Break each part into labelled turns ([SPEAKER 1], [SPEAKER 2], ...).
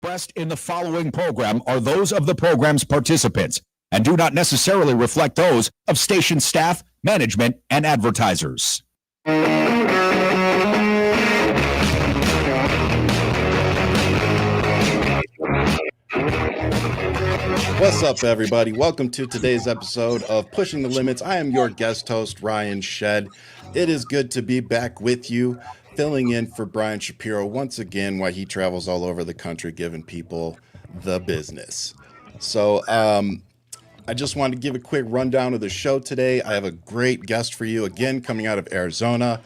[SPEAKER 1] expressed in the following program are those of the program's participants and do not necessarily reflect those of station staff, management, and advertisers.
[SPEAKER 2] What's up, everybody? Welcome to today's episode of Pushing the Limits. I am your guest host, Ryan Shedd. It is good to be back with you, filling in for Brian Shapiro once again while he travels all over the country giving people the business. So, I just wanted to give a quick rundown of the show today. I have a great guest for you, again, coming out of Arizona.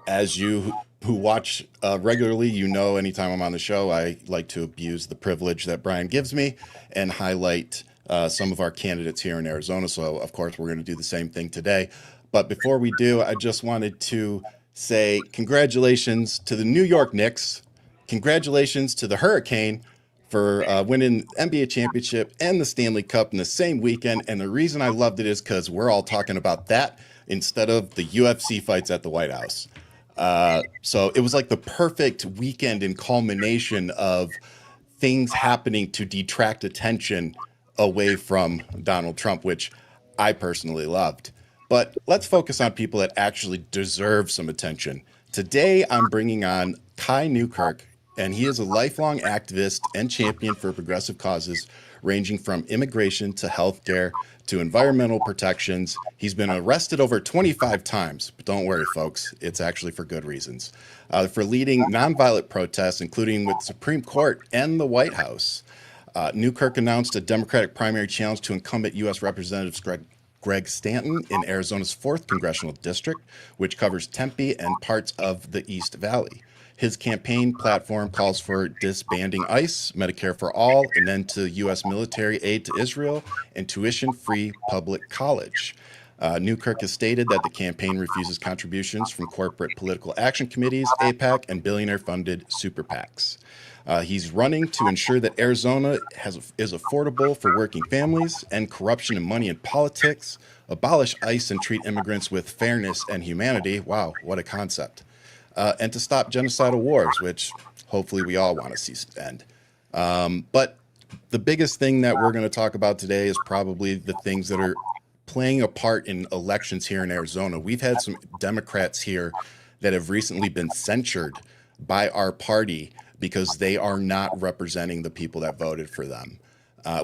[SPEAKER 2] As you who watch regularly, you know anytime I'm on the show, I like to abuse the privilege that Brian gives me and highlight some of our candidates here in Arizona. So, of course, we're going to do the same thing today. But before we do, I just wanted to say congratulations to the New York Knicks. Congratulations to the Hurricane for winning NBA championship and the Stanley Cup in the same weekend. And the reason I loved it is because we're all talking about that instead of the UFC fights at the White House. So it was like the perfect weekend and culmination of things happening to detract attention away from Donald Trump, which I personally loved. But let's focus on people that actually deserve some attention. Today, I'm bringing on Kai Newkirk, and he is a lifelong activist and champion for progressive causes, ranging from immigration to healthcare to environmental protections. He's been arrested over 25 times, but don't worry, folks, it's actually for good reasons. For leading nonviolent protests, including with the Supreme Court and the White House. Newkirk announced a Democratic primary challenge to incumbent U.S. Representative Greg Stanton in Arizona's 4th Congressional District, which covers Tempe and parts of the East Valley. His campaign platform calls for disbanding ICE, Medicare for all, an end to U.S. military aid to Israel, and tuition-free public college. Newkirk has stated that the campaign refuses contributions from corporate political action committees, AIPAC, and billionaire-funded super PACs. He's running to ensure that Arizona is affordable for working families, end corruption and money in politics, abolish ICE and treat immigrants with fairness and humanity. Wow, what a concept. And to stop genocidal wars, which hopefully we all want to see end. But the biggest thing that we're going to talk about today is probably the things that are playing a part in elections here in Arizona. We've had some Democrats here that have recently been censured by our party because they are not representing the people that voted for them,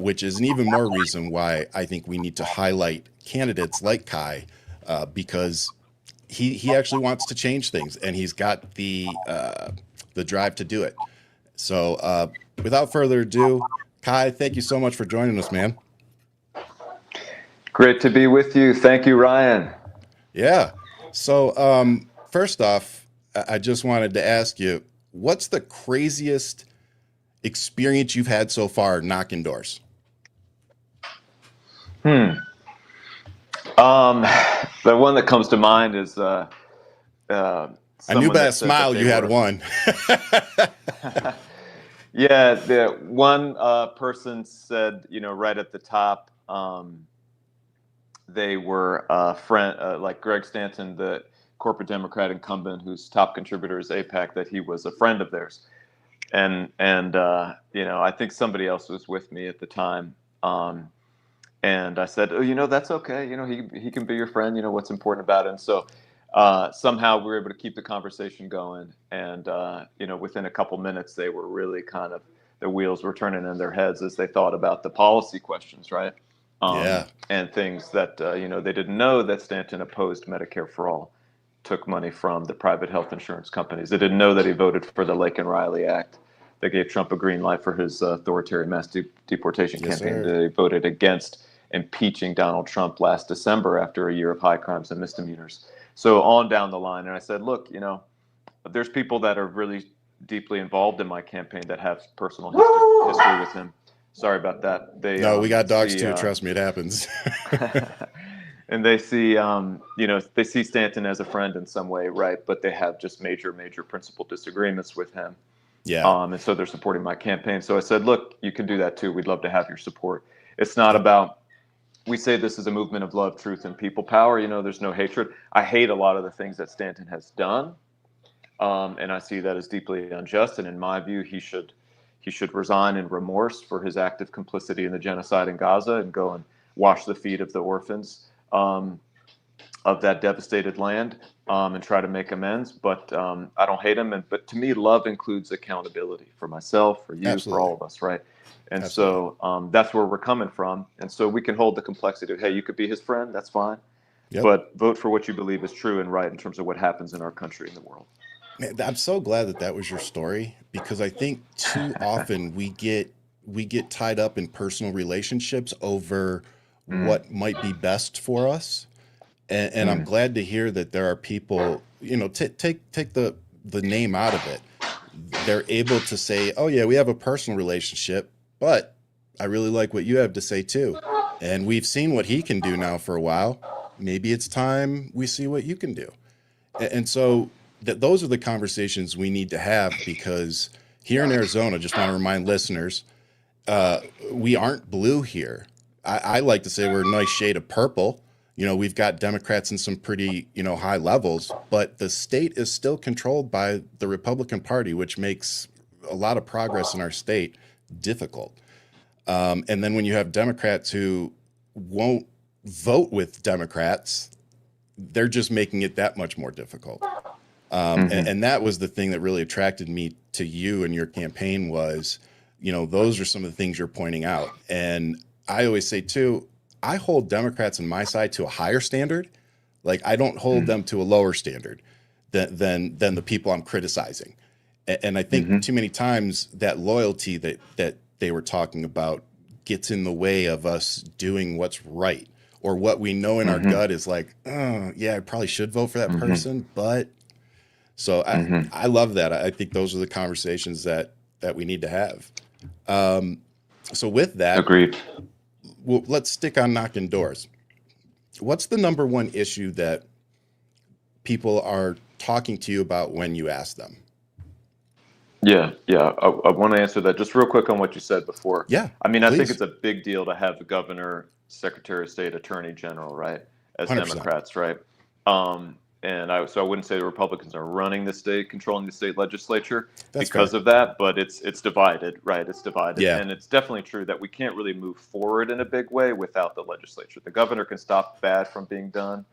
[SPEAKER 2] which is an even more reason why I think we need to highlight candidates like Kai, because he actually wants to change things, and he's got the drive to do it. So without further ado, Kai, thank you so much for joining us, man.
[SPEAKER 3] Great to be with you. Thank you, Ryan.
[SPEAKER 2] Yeah. So first off, I just wanted to ask you, what's the craziest experience you've had so far knocking doors?
[SPEAKER 3] The one that comes to mind is
[SPEAKER 2] I knew by a smile you had one.
[SPEAKER 3] Yeah, the one person said, right at the top, they were a friend, like Greg Stanton, the corporate Democrat incumbent whose top contributor is AIPAC, that he was a friend of theirs. And I think somebody else was with me at the time. And I said, oh, that's okay. He can be your friend. What's important about it. And so somehow we were able to keep the conversation going. And, within a couple minutes, they were really kind of, the wheels were turning in their heads as they thought about the policy questions, right? And things that, they didn't know that Stanton opposed Medicare for All, took money from the private health insurance companies. They didn't know that he voted for the Laken Riley Act that gave Trump a green light for his authoritarian mass deportation campaign. They voted against impeaching Donald Trump last December after a year of high crimes and misdemeanors. So on down the line. And I said, look, there's people that are really deeply involved in my campaign that have personal history with him. Sorry about that.
[SPEAKER 2] No, we got dogs too. Trust me, it happens.
[SPEAKER 3] And they see, they see Stanton as a friend in some way, right? But they have just major principal disagreements with him.
[SPEAKER 2] Yeah.
[SPEAKER 3] And so they're supporting my campaign. So I said, look, you can do that too. We'd love to have your support. It's not about, we say this is a movement of love, truth, and people power. There's no hatred. I hate a lot of the things that Stanton has done. And I see that as deeply unjust. And in my view, he should, He should resign in remorse for his active complicity in the genocide in Gaza and go and wash the feet of the orphans of that devastated land, and try to make amends. But I don't hate him. But to me, love includes accountability for myself, for you, for
[SPEAKER 2] Absolutely.
[SPEAKER 3] all of us, right? And
[SPEAKER 2] Absolutely.
[SPEAKER 3] so that's where we're coming from. And so we can hold the complexity of, hey, you could be his friend, that's fine.
[SPEAKER 2] Yep.
[SPEAKER 3] But vote for what you believe is true and right in terms of what happens in our country and the world.
[SPEAKER 2] Man, I'm so glad that that was your story, because I think too often we get tied up in personal relationships over
[SPEAKER 3] Mm,
[SPEAKER 2] what might be best for us. And I'm
[SPEAKER 3] mm,
[SPEAKER 2] glad to hear that there are people, take the name out of it. They're able to say, oh yeah, we have a personal relationship, but I really like what you have to say too. And we've seen what he can do now for a while. Maybe it's time we see what you can do. And so those are the conversations we need to have, because here in Arizona, just want to remind listeners, we aren't blue here. I like to say we're a nice shade of purple. We've got Democrats in some pretty, high levels, but the state is still controlled by the Republican Party, which makes a lot of progress in our state difficult. And then when you have Democrats who won't vote with Democrats, they're just making it that much more difficult. And that was the thing that really attracted me to you and your campaign was, those are some of the things you're pointing out. And I always say too, I hold Democrats on my side to a higher standard. Like I don't hold them to a lower standard than the people I'm criticizing. And I think too many times that loyalty that they were talking about gets in the way of us doing what's right, or what we know in our gut is like, oh, yeah, I probably should vote for that person. But so I love that. I think those are the conversations that we need to have. So with that,
[SPEAKER 3] Agreed.
[SPEAKER 2] well, let's stick on knocking doors. What's the number one issue that people are talking to you about when you ask them?
[SPEAKER 3] Yeah. I want to answer that just real quick on what you said before.
[SPEAKER 2] Yeah,
[SPEAKER 3] I mean, I think
[SPEAKER 2] please.
[SPEAKER 3] it's a big deal to have the governor, secretary of state, attorney general, right, as
[SPEAKER 2] 100%.
[SPEAKER 3] Democrats, right? So I wouldn't say the Republicans are running the state, controlling the state legislature
[SPEAKER 2] That's
[SPEAKER 3] because
[SPEAKER 2] fair.
[SPEAKER 3] of that, but it's divided, right? It's divided,
[SPEAKER 2] Yeah.
[SPEAKER 3] and it's definitely true that we can't really move forward in a big way without the legislature. The governor can stop bad from being done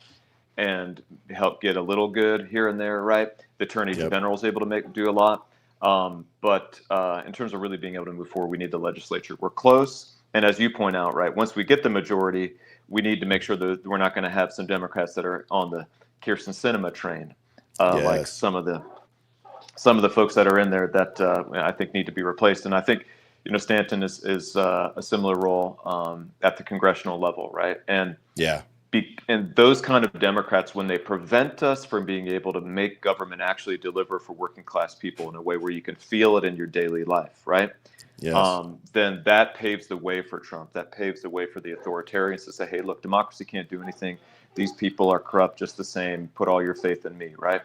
[SPEAKER 3] and help get a little good here and there, right? The attorney
[SPEAKER 2] Yep.
[SPEAKER 3] general is able to do a lot. But in terms of really being able to move forward, we need the legislature. We're close. And as you point out, right, once we get the majority, we need to make sure that we're not going to have some Democrats that are on the Kirsten Sinema train, like
[SPEAKER 2] Yes.
[SPEAKER 3] some of the folks that are in there that I think need to be replaced. And I think, Stanton is a similar role at the congressional level, right? And
[SPEAKER 2] Yeah.
[SPEAKER 3] and those kind of Democrats, when they prevent us from being able to make government actually deliver for working class people in a way where you can feel it in your daily life, right?
[SPEAKER 2] Yes.
[SPEAKER 3] Then that paves the way for Trump. That paves the way for the authoritarians to say, hey, look, democracy can't do anything. These people are corrupt just the same. Put all your faith in me, right?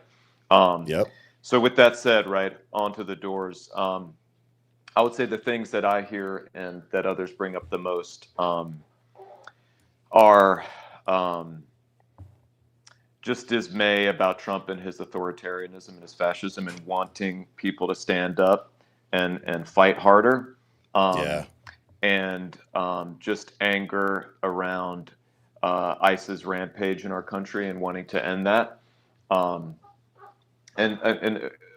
[SPEAKER 2] Yep.
[SPEAKER 3] So with that said, right, onto the doors. I would say the things that I hear and that others bring up the most are just dismay about Trump and his authoritarianism and his fascism and wanting people to stand up and fight harder.
[SPEAKER 2] Yeah.
[SPEAKER 3] And just anger around ICE's rampage in our country and wanting to end that. And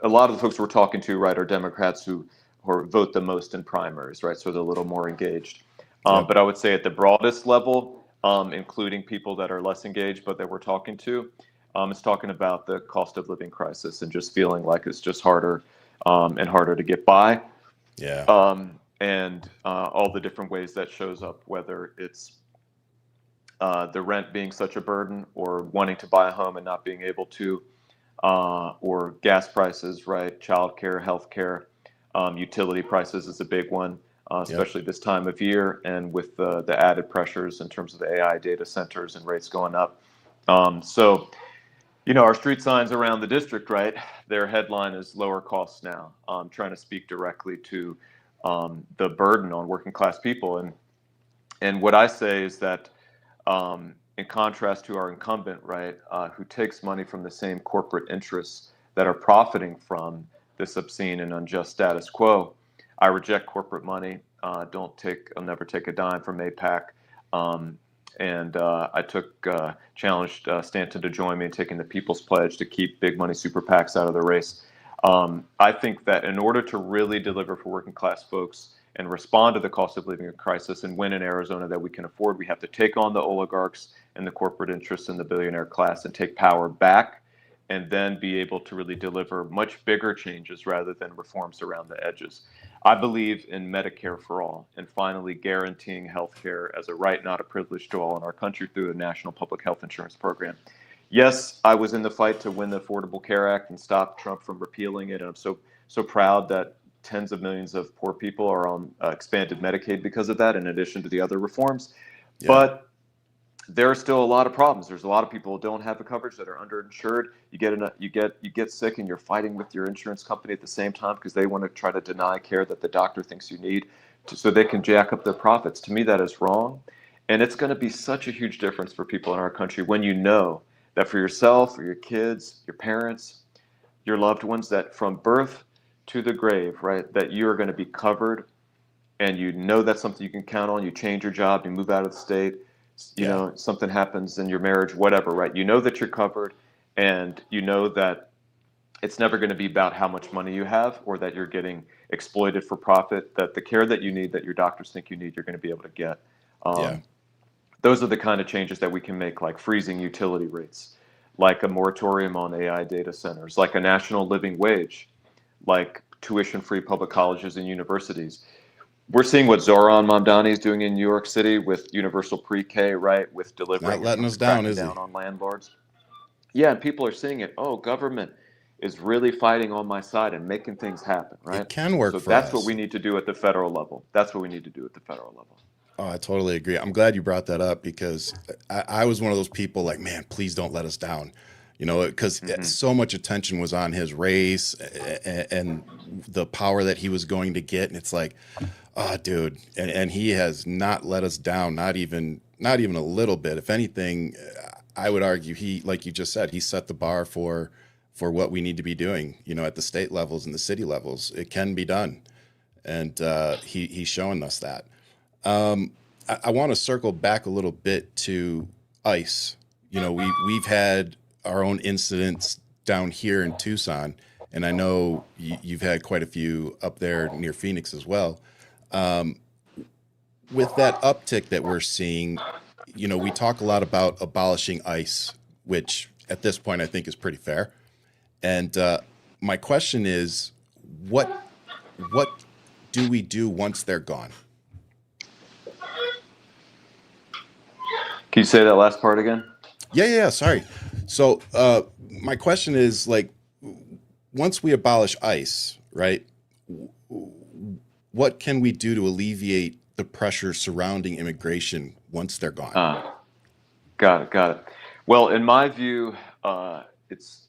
[SPEAKER 3] a lot of the folks we're talking to, right, are Democrats who vote the most in primaries, right? So they're a little more engaged.
[SPEAKER 2] Yep.
[SPEAKER 3] But I would say at the broadest level, including people that are less engaged, but that we're talking to, it's talking about the cost of living crisis and just feeling like it's just harder and harder to get by.
[SPEAKER 2] Yeah.
[SPEAKER 3] And all the different ways that shows up, whether it's the rent being such a burden or wanting to buy a home and not being able to, or gas prices, right? Childcare, healthcare, utility prices is a big one, especially this time of year, and with the added pressures in terms of the AI data centers and rates going up. So, our street signs around the district, right? Their headline is lower costs now, trying to speak directly to the burden on working class people. And what I say is that in contrast to our incumbent, right, who takes money from the same corporate interests that are profiting from this obscene and unjust status quo, I reject corporate money. I'll never take a dime from APAC. I challenged Stanton to join me in taking the People's Pledge to keep big money super PACs out of the race. I think that in order to really deliver for working class folks and respond to the cost of living crisis and win in Arizona that we can afford, we have to take on the oligarchs and the corporate interests and the billionaire class and take power back, and then be able to really deliver much bigger changes rather than reforms around the edges. I believe in Medicare for all, and finally guaranteeing health care as a right, not a privilege, to all in our country through a national public health insurance program. Yes, I was in the fight to win the Affordable Care Act and stop Trump from repealing it, and I'm so proud that tens of millions of poor people are on expanded Medicaid because of that, in addition to the other reforms. Yeah. But there are still a lot of problems. There's a lot of people who don't have the coverage, that are underinsured. You get sick and you're fighting with your insurance company at the same time because they want to try to deny care that the doctor thinks you need so they can jack up their profits. To me, that is wrong. And it's going to be such a huge difference for people in our country when you know that for yourself, for your kids, your parents, your loved ones, that from birth to the grave, right, that you are going to be covered, and you know that's something you can count on. You change your job, you move out of the state, you know, something happens in your marriage, whatever, right? You know that you're covered, and you know that it's never going to be about how much money you have or that you're getting exploited for profit, that the care that you need, that your doctors think you need, you're going to be able to get. Those are the kind of changes that we can make, like freezing utility rates, like a moratorium on AI data centers, like a national living wage, like tuition-free public colleges and universities. We're seeing what Zohran Mamdani is doing in New York City with universal pre-K, right? With delivering,
[SPEAKER 2] not letting us down, is he?
[SPEAKER 3] On landlords. Yeah, and people are seeing it. Oh, government is really fighting on my side and making things happen, right?
[SPEAKER 2] It can work for us.
[SPEAKER 3] So that's what we need to do at the federal level. That's what we need to do at the federal level.
[SPEAKER 2] Oh, I totally agree. I'm glad you brought that up, because I was one of those people like, man, please don't let us down. You know, because so much attention was on his race and the power that he was going to get. And it's like, oh, dude. And he has not let us down, not even a little bit. If anything, I would argue he, like you just said, he set the bar for what we need to be doing, you know, at the state levels and the city levels. It can be done. And he's showing us that. I want to circle back a little bit to ICE. You know, we've had our own incidents down here in Tucson, and I know you've had quite a few up there near Phoenix as well. With that uptick that we're seeing, you know, we talk a lot about abolishing ICE, which at this point I think is pretty fair. And my question is, what do we do once they're gone?
[SPEAKER 3] Can you say that last part again?
[SPEAKER 2] Yeah. Sorry. So my question is, like, once we abolish ICE, right, what can we do to alleviate the pressure surrounding immigration once they're gone?
[SPEAKER 3] Got it. Well, in my view, it's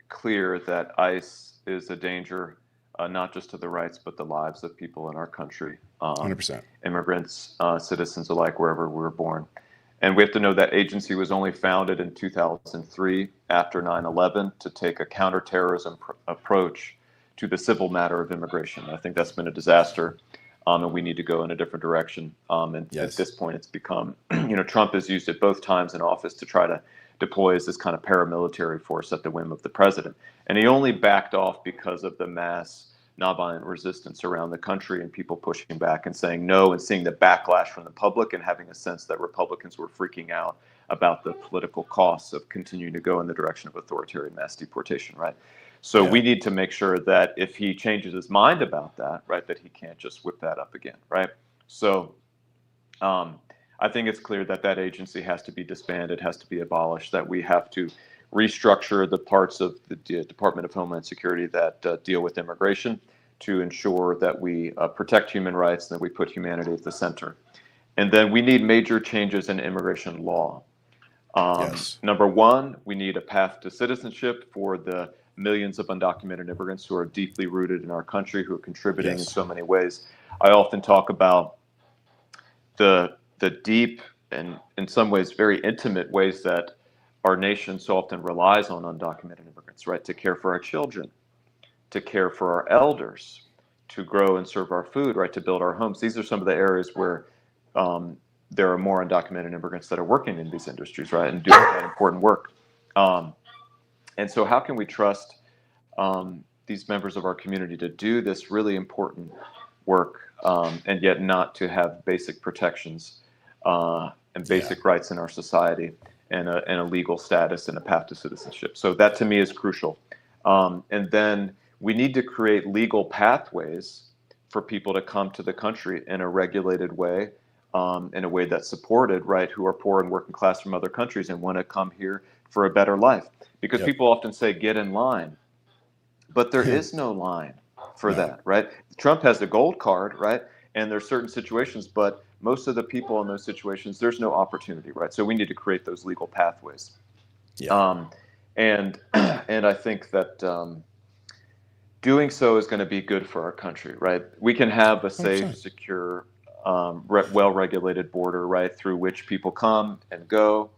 [SPEAKER 3] clear that ICE is a danger, not just to the rights, but the lives of people in our country.
[SPEAKER 2] 100%.
[SPEAKER 3] Immigrants, citizens alike, wherever we were born. And we have to know that agency was only founded in 2003 after 9/11 to take a counterterrorism approach to the civil matter of immigration. I think that's been a disaster, and we need to go in a different direction. At this point, it's become, you know, Trump has used it both times in office to try to deploy as this kind of paramilitary force at the whim of the president. And he only backed off because of the mass nonviolent resistance around the country and people pushing back and saying no, and seeing the backlash from the public and having a sense that Republicans were freaking out about the political costs of continuing to go in the direction of authoritarian mass deportation, right? So we need to make sure that if he changes his mind about that, right, that he can't just whip that up again, right? So I think it's clear that that agency has to be disbanded, has to be abolished, that we have to restructure the parts of the Department of Homeland Security that deal with immigration to ensure that we protect human rights and that we put humanity at the center. And then we need major changes in immigration law. Number one, we need a path to citizenship for the millions of undocumented immigrants who are deeply rooted in our country, who are contributing in so many ways. I often talk about the deep and in some ways very intimate ways that our nation so often relies on undocumented immigrants, right? To care for our children, to care for our elders, grow and serve our food, right, to build our homes. These are some of the areas where there are more undocumented immigrants that are working in these industries, right, and doing that important work. And so how can we trust these members of our community to do this really important work, and yet not to have basic protections and basic rights in our society, and a legal status and a path to citizenship? So that to me is crucial. And then we need to create legal pathways for people to come to the country in a regulated way, in a way that's supported, right, who are poor and working class from other countries and want to come here for a better life. Because people often say, get in line. But there is no line for that, right? Trump has the gold card, right? And there's certain situations, but most of the people in those situations, there's no opportunity, right? So we need to create those legal pathways. And I think that doing so is going to be good for our country, right? We can have a safe, secure, well-regulated border, right, through which people come and go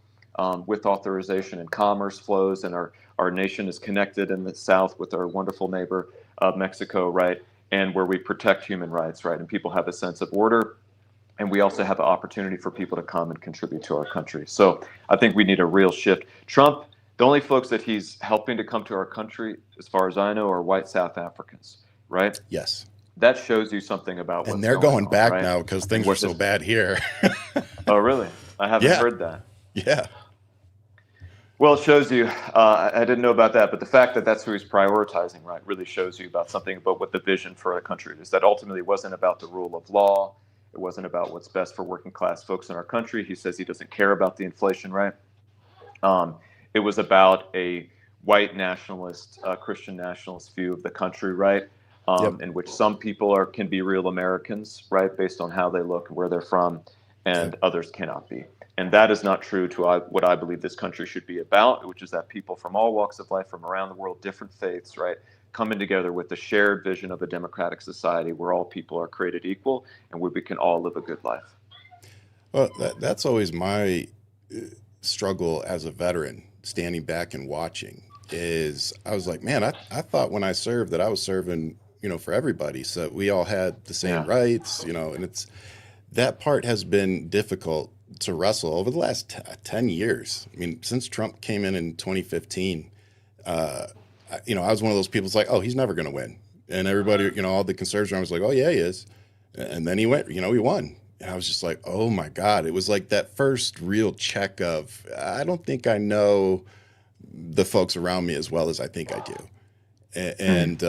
[SPEAKER 3] with authorization, and commerce flows, and our nation is connected in the south with our wonderful neighbor, Mexico, right, and where we protect human rights, right, and people have a sense of order, and we also have an opportunity for people to come and contribute to our country. So I think we need a real shift. Trump, the only folks that he's helping to come to our country, as far as I know, are white South Africans, right?
[SPEAKER 2] Yes.
[SPEAKER 3] That shows you something about what's
[SPEAKER 2] and they're
[SPEAKER 3] going
[SPEAKER 2] going back
[SPEAKER 3] on, right?
[SPEAKER 2] now because things are so bad here.
[SPEAKER 3] Oh, really? I haven't heard that.
[SPEAKER 2] Yeah.
[SPEAKER 3] Well, it shows you, I didn't know about that, but the fact that that's who he's prioritizing, right, really shows you about something about what the vision for a country is. That ultimately wasn't about the rule of law. It wasn't about what's best for working class folks in our country. He says he doesn't care about the inflation, right? It was about a white nationalist, Christian nationalist view of the country, right? In which some people can be real Americans, right, based on how they look and where they're from, and others cannot be. And that is not true to what I believe this country should be about, which is that people from all walks of life, from around the world, different faiths, right, coming together with the shared vision of a democratic society where all people are created equal and where we can all live a good life.
[SPEAKER 2] Well, that's always my struggle as a veteran, standing back and watching, is I was like, man, I thought when I served that I was serving, for everybody. So we all had the same rights, and that part has been difficult to wrestle over the last 10 years. I mean, since Trump came in 2015, I was one of those people that's like, oh, he's never going to win. And everybody, all the conservatives around was like, oh, yeah, he is. And then he went, he won. And I was just like, oh, my God. It was like that first real check of, I don't think I know the folks around me as well as I think I do. And,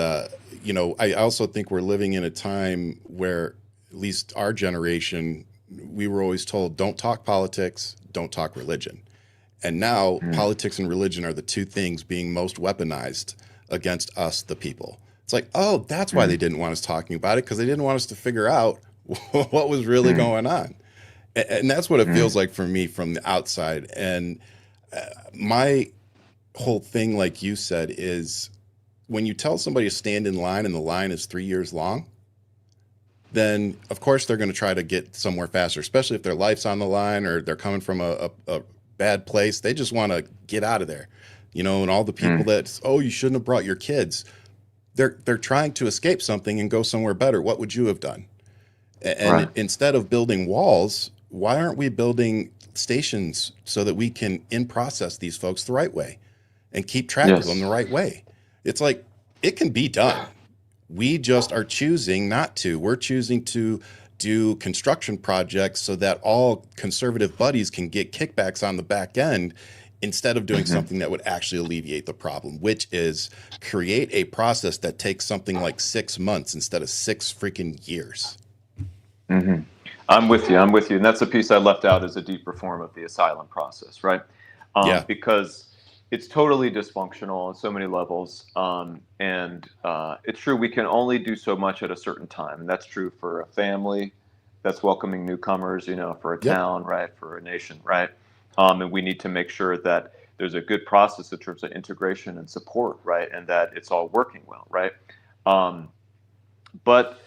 [SPEAKER 2] I also think we're living in a time where, at least our generation, we were always told, don't talk politics, don't talk religion. And now politics and religion are the two things being most weaponized against us, the people. It's like, oh, that's why they didn't want us talking about it, because they didn't want us to figure out what was really going on. And that's what it feels like for me from the outside. And my whole thing, like you said, is when you tell somebody to stand in line and the line is 3 years long, then of course they're going to try to get somewhere faster, especially if their life's on the line or they're coming from a bad place. They just want to get out of there, and all the people that, oh, you shouldn't have brought your kids. They're trying to escape something and go somewhere better. What would you have done? And instead of building walls, why aren't we building stations so that we can in-process these folks the right way and keep track of them the right way? It's like, it can be done. We just are choosing not to. We're choosing to do construction projects so that all conservative buddies can get kickbacks on the back end, instead of doing something that would actually alleviate the problem, which is create a process that takes something like 6 months instead of 6 freaking years.
[SPEAKER 3] I'm with you. And that's a piece I left out, as a deep reform of the asylum process, right? Because it's totally dysfunctional on so many levels. And it's true, we can only do so much at a certain time. And that's true for a family that's welcoming newcomers, for a town, right? For a nation, right? And we need to make sure that there's a good process in terms of integration and support, right? And that it's all working well, right? But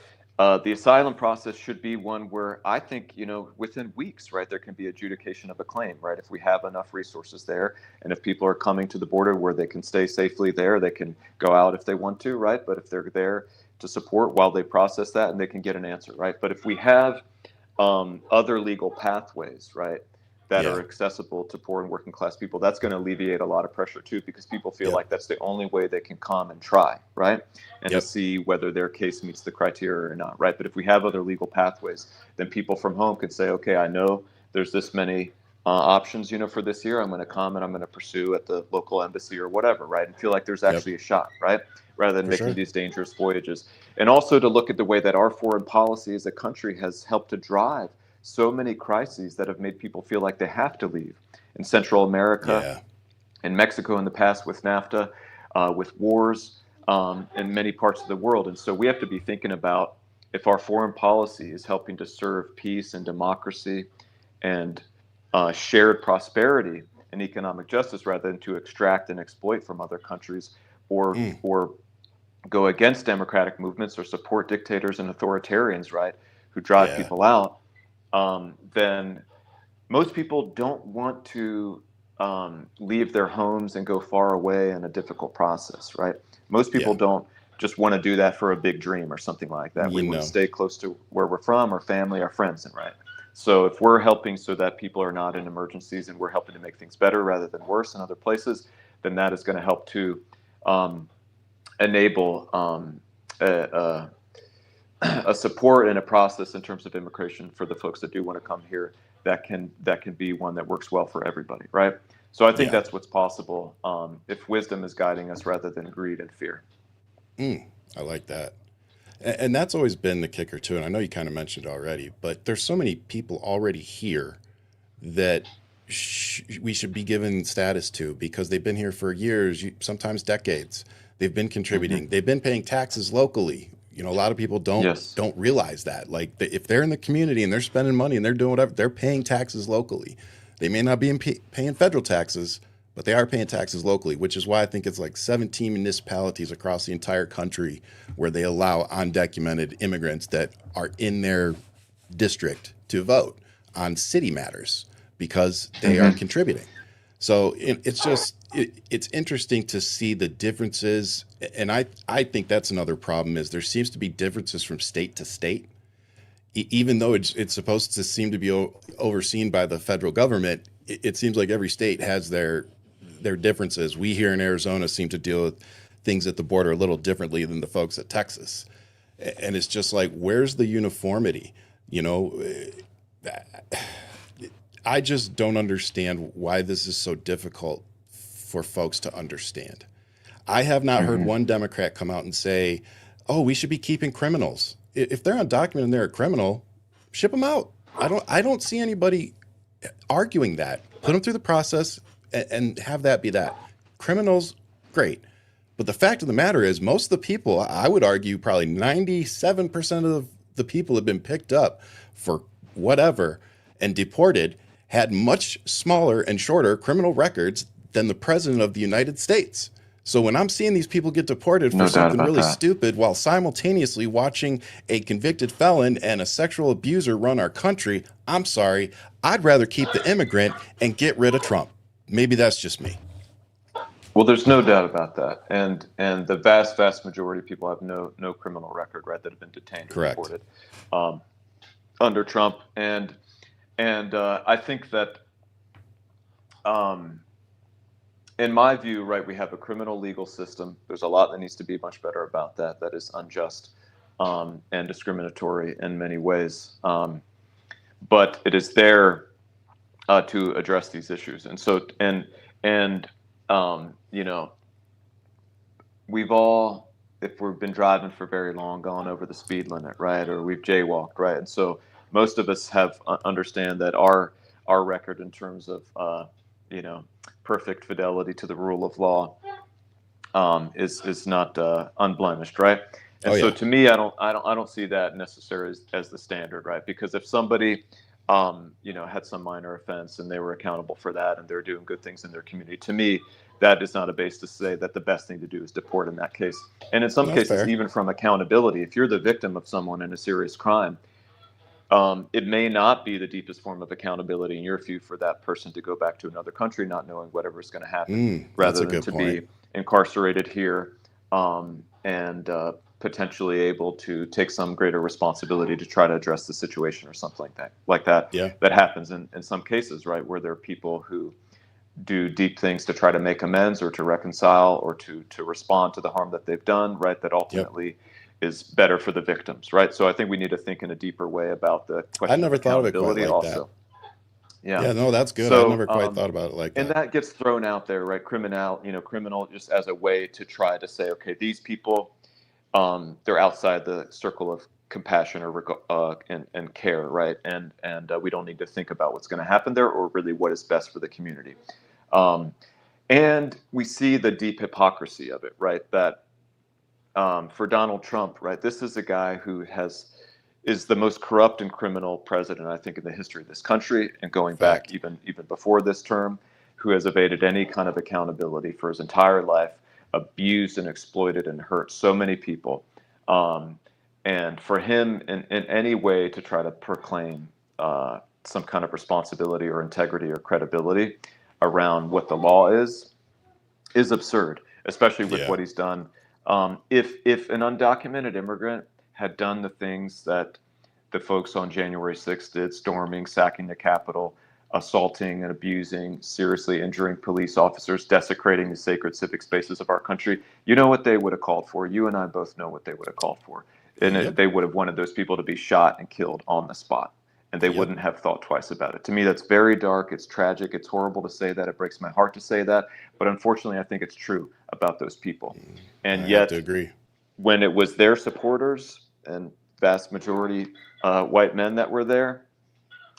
[SPEAKER 3] The asylum process should be one where I think, within weeks, right, there can be adjudication of a claim, right? If we have enough resources there, and if people are coming to the border where they can stay safely there, they can go out if they want to, right? But if they're there to support while they process that, and they can get an answer, right? But if we have other legal pathways, right, that
[SPEAKER 2] Yeah.
[SPEAKER 3] are accessible to poor and working class people, that's going to alleviate a lot of pressure too, because people feel
[SPEAKER 2] Yep.
[SPEAKER 3] like that's the only way they can come and try, right, and to
[SPEAKER 2] Yep.
[SPEAKER 3] see whether their case meets the criteria or not, right? But if we have other legal pathways, then people from home could say, okay, I know there's this many options, for this year. I'm going to come and I'm going to pursue at the local embassy or whatever, right, and feel like there's
[SPEAKER 2] Yep.
[SPEAKER 3] actually a shot, right, rather than
[SPEAKER 2] For
[SPEAKER 3] making
[SPEAKER 2] sure.
[SPEAKER 3] these dangerous voyages. And also to look at the way that our foreign policy as a country has helped to drive so many crises that have made people feel like they have to leave. In Central America,
[SPEAKER 2] Yeah.
[SPEAKER 3] in Mexico in the past with NAFTA, with wars in many parts of the world. And so we have to be thinking about if our foreign policy is helping to serve peace and democracy and shared prosperity and economic justice rather than to extract and exploit from other countries or go against democratic movements or support dictators and authoritarians, right, who drive
[SPEAKER 2] Yeah.
[SPEAKER 3] people out, then most people don't want to leave their homes and go far away in a difficult process, right? Most people
[SPEAKER 2] Yeah.
[SPEAKER 3] don't just want to do that for a big dream or something like that. We
[SPEAKER 2] You
[SPEAKER 3] want
[SPEAKER 2] know.
[SPEAKER 3] to stay close to where we're from, our family, our friends, and right. So if we're helping so that people are not in emergencies and we're helping to make things better rather than worse in other places, then that is going to help to enable a support and a process in terms of immigration for the folks that do want to come here that can be one that works well for everybody, right? So I think
[SPEAKER 2] Yeah.
[SPEAKER 3] that's what's possible if wisdom is guiding us rather than greed and fear.
[SPEAKER 2] I like that. And that's always been the kicker too. And I know you kind of mentioned it already, but there's so many people already here that we should be given status to because they've been here for years, sometimes decades. They've been contributing. They've been paying taxes locally. A lot of people
[SPEAKER 3] Yes.
[SPEAKER 2] don't realize that. Like if they're in the community and they're spending money and they're doing whatever, they're paying taxes locally. They may not be paying federal taxes, but they are paying taxes locally, which is why I think it's like 17 municipalities across the entire country where they allow undocumented immigrants that are in their district to vote on city matters because they are contributing. So it's interesting to see the differences. And I think that's another problem is there seems to be differences from state to state. Even though it's supposed to seem to be overseen by the federal government, it seems like every state has their differences. We here in Arizona seem to deal with things at the border a little differently than the folks at Texas. And it's just like, where's the uniformity? I just don't understand why this is so difficult for folks to understand. I have not heard one Democrat come out and say, oh, we should be keeping criminals. If they're undocumented and they're a criminal, ship them out. I don't see anybody arguing that. Put them through the process and have that be that. Criminals, great. But the fact of the matter is most of the people, I would argue probably 97% of the people have been picked up for whatever and deported had much smaller and shorter criminal records than the president of the United States. So when I'm seeing these people get deported for something really stupid while simultaneously watching a convicted felon and a sexual abuser run our country, I'm sorry, I'd rather keep the immigrant and get rid of Trump. Maybe that's just me.
[SPEAKER 3] Well, there's no doubt about that, and the vast majority of people have no criminal record, right, that have been detained or
[SPEAKER 2] Correct.
[SPEAKER 3] deported under Trump, and I think that, in my view, right, we have a criminal legal system. There's a lot that needs to be much better about that. That is unjust and discriminatory in many ways, but it is there to address these issues, and so we've all, if we've been driving for very long, gone over the speed limit, right? Or we've jaywalked, right? And so most of us have understand that our record in terms of, perfect fidelity to the rule of law is not unblemished, right? And so to me, I don't see that necessarily as the standard, right? Because if somebody, had some minor offense and they were accountable for that and they're doing good things in their community, to me, that is not a base to say that the best thing to do is deport in that case. And in some
[SPEAKER 2] That's
[SPEAKER 3] cases,
[SPEAKER 2] fair.
[SPEAKER 3] even from accountability, if you're the victim of someone in a serious crime, it may not be the deepest form of accountability in your view for that person to go back to another country, not knowing whatever is going to happen,
[SPEAKER 2] That's
[SPEAKER 3] rather
[SPEAKER 2] a
[SPEAKER 3] than
[SPEAKER 2] good
[SPEAKER 3] to
[SPEAKER 2] point.
[SPEAKER 3] be incarcerated here, and potentially able to take some greater responsibility to try to address the situation or something like that.
[SPEAKER 2] Yeah.
[SPEAKER 3] That happens in some cases, right, where there are people who do deep things to try to make amends or to reconcile or to respond to the harm that they've done, right, that ultimately is better for the victims, right? So I think we need to think in a deeper way about the
[SPEAKER 2] I
[SPEAKER 3] question of
[SPEAKER 2] never thought of it quite
[SPEAKER 3] accountability
[SPEAKER 2] like that.
[SPEAKER 3] also. Yeah.
[SPEAKER 2] Yeah, no, that's good. I
[SPEAKER 3] So,
[SPEAKER 2] never quite thought about it like
[SPEAKER 3] and
[SPEAKER 2] that.
[SPEAKER 3] that gets thrown out there, right? Criminal just as a way to try to say, okay, these people, they're outside the circle of compassion or and care, right? And we don't need to think about what's going to happen there or really what is best for the community. And we see the deep hypocrisy of it, right? That for Donald Trump, right, this is a guy who is the most corrupt and criminal president, I think, in the history of this country, and going back
[SPEAKER 2] Fact.
[SPEAKER 3] even before this term, who has evaded any kind of accountability for his entire life, abused and exploited and hurt so many people. And for him, in any way to try to proclaim some kind of responsibility or integrity or credibility around what the law is absurd, especially with
[SPEAKER 2] Yeah.
[SPEAKER 3] what he's done. If an undocumented immigrant had done the things that the folks on January 6th did, storming, sacking the Capitol, assaulting and abusing, seriously injuring police officers, desecrating the sacred civic spaces of our country, you know what they would have called for. You and I both know what they would have called for. And
[SPEAKER 2] Yep.
[SPEAKER 3] they would have wanted those people to be shot and killed on the spot. And they
[SPEAKER 2] Yep.
[SPEAKER 3] wouldn't have thought twice about it. To me, that's very dark. It's tragic. It's horrible to say that. It breaks my heart to say that. But unfortunately, I think it's true about those people. And
[SPEAKER 2] I have
[SPEAKER 3] yet,
[SPEAKER 2] to agree.
[SPEAKER 3] when it was their supporters and vast majority white men that were there,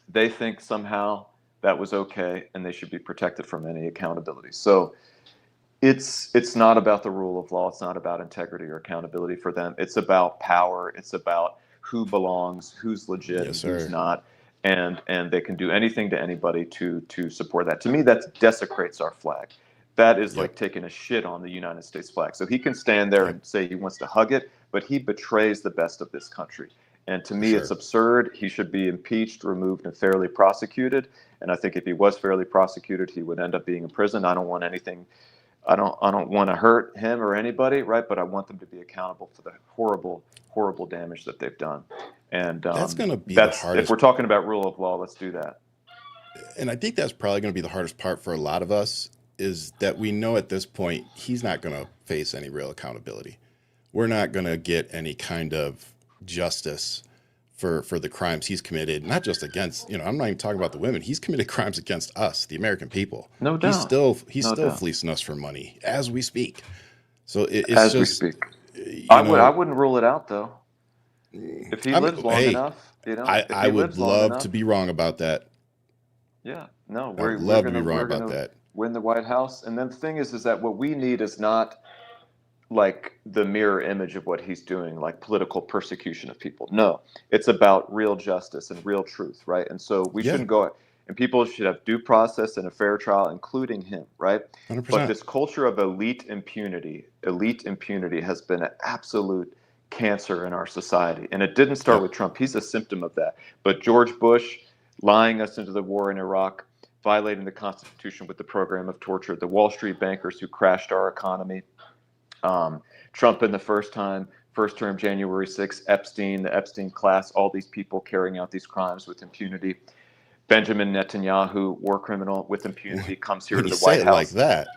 [SPEAKER 3] they think somehow that was okay and they should be protected from any accountability. So it's not about the rule of law. It's not about integrity or accountability for them. It's about power. It's about who belongs, who's legit,
[SPEAKER 2] Yes,
[SPEAKER 3] and who's
[SPEAKER 2] sir.
[SPEAKER 3] not. And they can do anything to anybody to support that. To me, that desecrates our flag. That is like
[SPEAKER 2] Yep.
[SPEAKER 3] taking a shit on the United States flag. So he can stand there
[SPEAKER 2] Yep.
[SPEAKER 3] and say he wants to hug it, but he betrays the best of this country. And to
[SPEAKER 2] For
[SPEAKER 3] me, it's
[SPEAKER 2] sure.
[SPEAKER 3] absurd. He should be impeached, removed, and fairly prosecuted. And I think if he was fairly prosecuted, he would end up being in prison. I don't want anything. I don't want to hurt him or anybody, right? But I want them to be accountable for the horrible, horrible damage that they've done. And
[SPEAKER 2] That's going to be the
[SPEAKER 3] that's if
[SPEAKER 2] hardest.
[SPEAKER 3] we're talking about rule of law, let's do that.
[SPEAKER 2] And I think that's probably going to be the hardest part for a lot of us, is that we know at this point he's not going to face any real accountability. We're not going to get any kind of justice for the crimes he's committed, not just against, I'm not even talking about the women. He's committed crimes against us, the American people.
[SPEAKER 3] No
[SPEAKER 2] He's
[SPEAKER 3] doubt.
[SPEAKER 2] still
[SPEAKER 3] No doubt.
[SPEAKER 2] fleecing us for money as we speak. So it's
[SPEAKER 3] As we
[SPEAKER 2] just,
[SPEAKER 3] speak.
[SPEAKER 2] you
[SPEAKER 3] I
[SPEAKER 2] know,
[SPEAKER 3] wouldn't rule it out though. If he
[SPEAKER 2] I mean,
[SPEAKER 3] lives long
[SPEAKER 2] hey,
[SPEAKER 3] enough, if
[SPEAKER 2] I
[SPEAKER 3] he
[SPEAKER 2] would
[SPEAKER 3] lives long
[SPEAKER 2] love
[SPEAKER 3] enough,
[SPEAKER 2] to be wrong about that.
[SPEAKER 3] yeah, no,
[SPEAKER 2] I would
[SPEAKER 3] we're
[SPEAKER 2] love to be
[SPEAKER 3] gonna
[SPEAKER 2] wrong about that.
[SPEAKER 3] win the White House. And then the thing is that what we need is not like the mirror image of what he's doing, like political persecution of people. No, it's about real justice and real truth, right? And so we
[SPEAKER 2] Yeah,
[SPEAKER 3] shouldn't go, and people should have due process and a fair trial, including him, right? But
[SPEAKER 2] 100%.
[SPEAKER 3] this culture of elite impunity has been an absolute cancer in our society. And it didn't start
[SPEAKER 2] Yep.
[SPEAKER 3] with Trump. He's a symptom of that. But George Bush lying us into the war in Iraq, violating the Constitution with the program of torture, the Wall Street bankers who crashed our economy, Trump in the first term, January 6th, Epstein, the Epstein class, all these people carrying out these crimes with impunity. Benjamin Netanyahu, war criminal with impunity, comes here
[SPEAKER 2] When
[SPEAKER 3] to
[SPEAKER 2] you
[SPEAKER 3] the
[SPEAKER 2] say
[SPEAKER 3] White
[SPEAKER 2] it like
[SPEAKER 3] House.
[SPEAKER 2] that,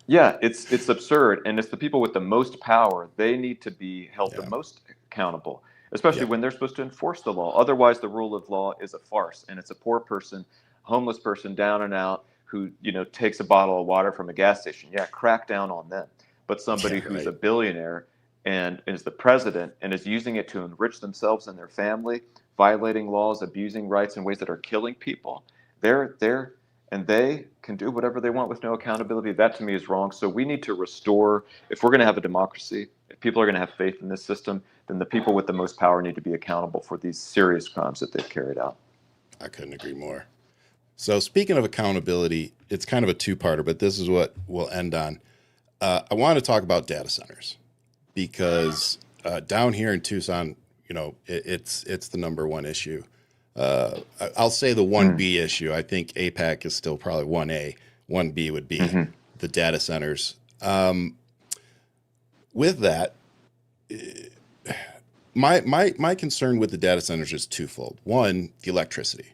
[SPEAKER 3] Yeah, it's absurd, and it's the people with the most power. They need to be held the
[SPEAKER 2] yeah,
[SPEAKER 3] most accountable, especially
[SPEAKER 2] yep,
[SPEAKER 3] when they're supposed to enforce the law. Otherwise, the rule of law is a farce, and it's a poor person, homeless person, down and out, who takes a bottle of water from a gas station. Yeah, crack down on them. But somebody
[SPEAKER 2] yeah,
[SPEAKER 3] who's
[SPEAKER 2] right.
[SPEAKER 3] a billionaire and is the president and is using it to enrich themselves and their family, violating laws, abusing rights in ways that are killing people, they can do whatever they want with no accountability. That to me is wrong. So we need to restore, if we're going to have a democracy, if people are going to have faith in this system, then the people with the most power need to be accountable for these serious crimes that they've carried out.
[SPEAKER 2] I couldn't agree more. So speaking of accountability, it's kind of a two-parter, but this is what we'll end on. I want to talk about data centers because down here in Tucson, it's the number one issue. I'll say the 1B issue. I think APAC is still probably 1A. 1B would be the data centers. With that, my concern with the data centers is twofold. One, the electricity.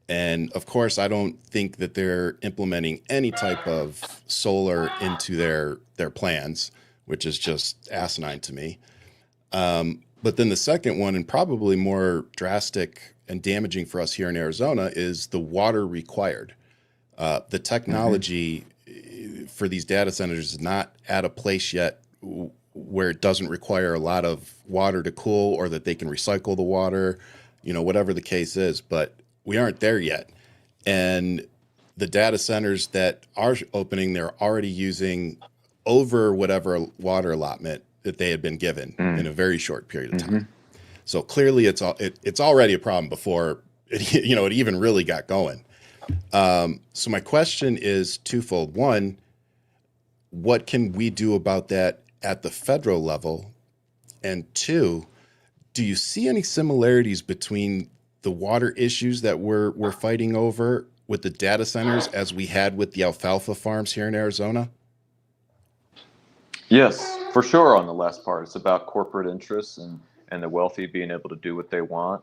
[SPEAKER 2] And of course, I don't think that they're implementing any type of solar into their plans, which is just asinine to me. But then the second one, and probably more drastic and damaging for us here in Arizona, is the water required. The technology for these data centers is not at a place yet where it doesn't require a lot of water to cool, or that they can recycle the water, whatever the case is. But we aren't there yet. And the data centers that are opening, they're already using over whatever water allotment that they had been given in a very short period of time. So clearly it's already a problem before it even really got going. So my question is twofold. One, what can we do about that at the federal level? And two, do you see any similarities between the water issues that we're fighting over with the data centers as we had with the alfalfa farms here in Arizona?
[SPEAKER 3] Yes, for sure. On the last part, it's about corporate interests and the wealthy being able to do what they want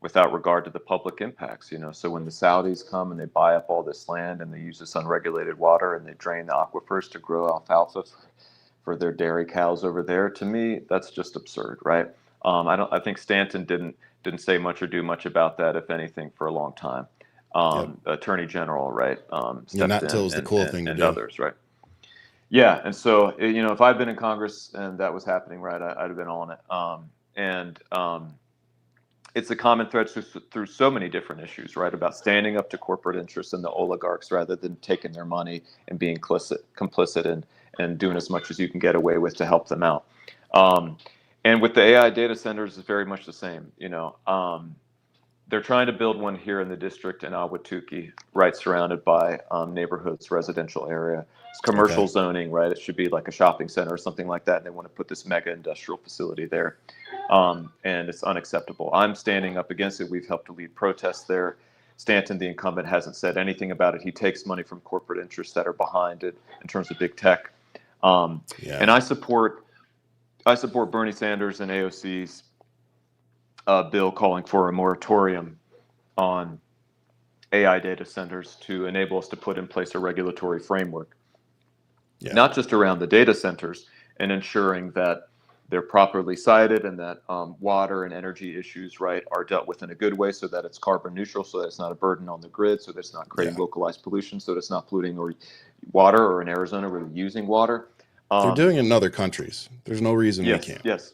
[SPEAKER 3] without regard to the public impacts. So when the Saudis come and they buy up all this land and they use this unregulated water and they drain the aquifers to grow alfalfa for their dairy cows over there, to me, that's just absurd, right? I think Stanton didn't say much or do much about that, if anything, for a long time. Attorney General, right?
[SPEAKER 2] Not
[SPEAKER 3] Stepped
[SPEAKER 2] until it was
[SPEAKER 3] in,
[SPEAKER 2] the cool
[SPEAKER 3] and,
[SPEAKER 2] thing to
[SPEAKER 3] and
[SPEAKER 2] do.
[SPEAKER 3] others, right? Yeah, and so if I'd been in Congress and that was happening, right, I'd have been on it. It's a common thread through so many different issues, right? About standing up to corporate interests and the oligarchs rather than taking their money and being complicit and doing as much as you can get away with to help them out. And with the AI data centers, it's very much the same. They're trying to build one here in the district in Ahwatukee, right, surrounded by neighborhoods, residential area. It's commercial zoning, right? It should be like a shopping center or something like that. And they want to put this mega industrial facility there. And it's unacceptable. I'm standing up against it. We've helped to lead protests there. Stanton, the incumbent, hasn't said anything about it. He takes money from corporate interests that are behind it in terms of big tech. And I support Bernie Sanders and AOC's bill calling for a moratorium on AI data centers to enable us to put in place a regulatory framework, not just around the data centers and ensuring that they're properly sited and that water and energy issues, right, are dealt with in a good way so that it's carbon neutral, so that it's not a burden on the grid, so that it's not creating localized pollution, so that it's not polluting or water, or in Arizona really using water.
[SPEAKER 2] They're doing it in other countries. There's no reason we can't.
[SPEAKER 3] Yes,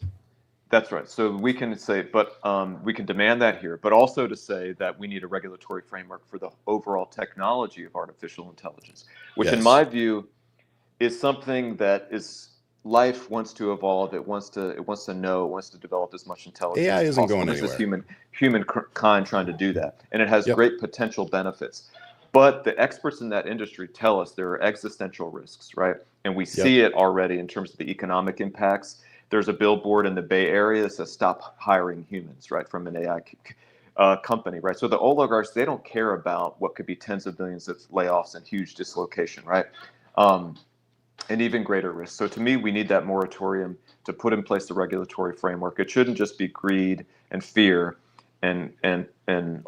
[SPEAKER 3] that's right. So we can say, but we can demand that here, but also to say that we need a regulatory framework for the overall technology of artificial intelligence, which in my view is something that is life wants to evolve. It wants to know, it wants to develop as much intelligence
[SPEAKER 2] AI
[SPEAKER 3] as
[SPEAKER 2] isn't
[SPEAKER 3] possible.
[SPEAKER 2] going
[SPEAKER 3] There's
[SPEAKER 2] anywhere.
[SPEAKER 3] this humankind trying to do that, and it has great potential benefits. But the experts in that industry tell us there are existential risks, right? And we see it already in terms of the economic impacts. There's a billboard in the Bay Area that says "Stop hiring humans," right, from an AI company, right? So the oligarchs, they don't care about what could be tens of millions of layoffs and huge dislocation, right? And even greater risk. So to me, we need that moratorium to put in place the regulatory framework. It shouldn't just be greed and fear and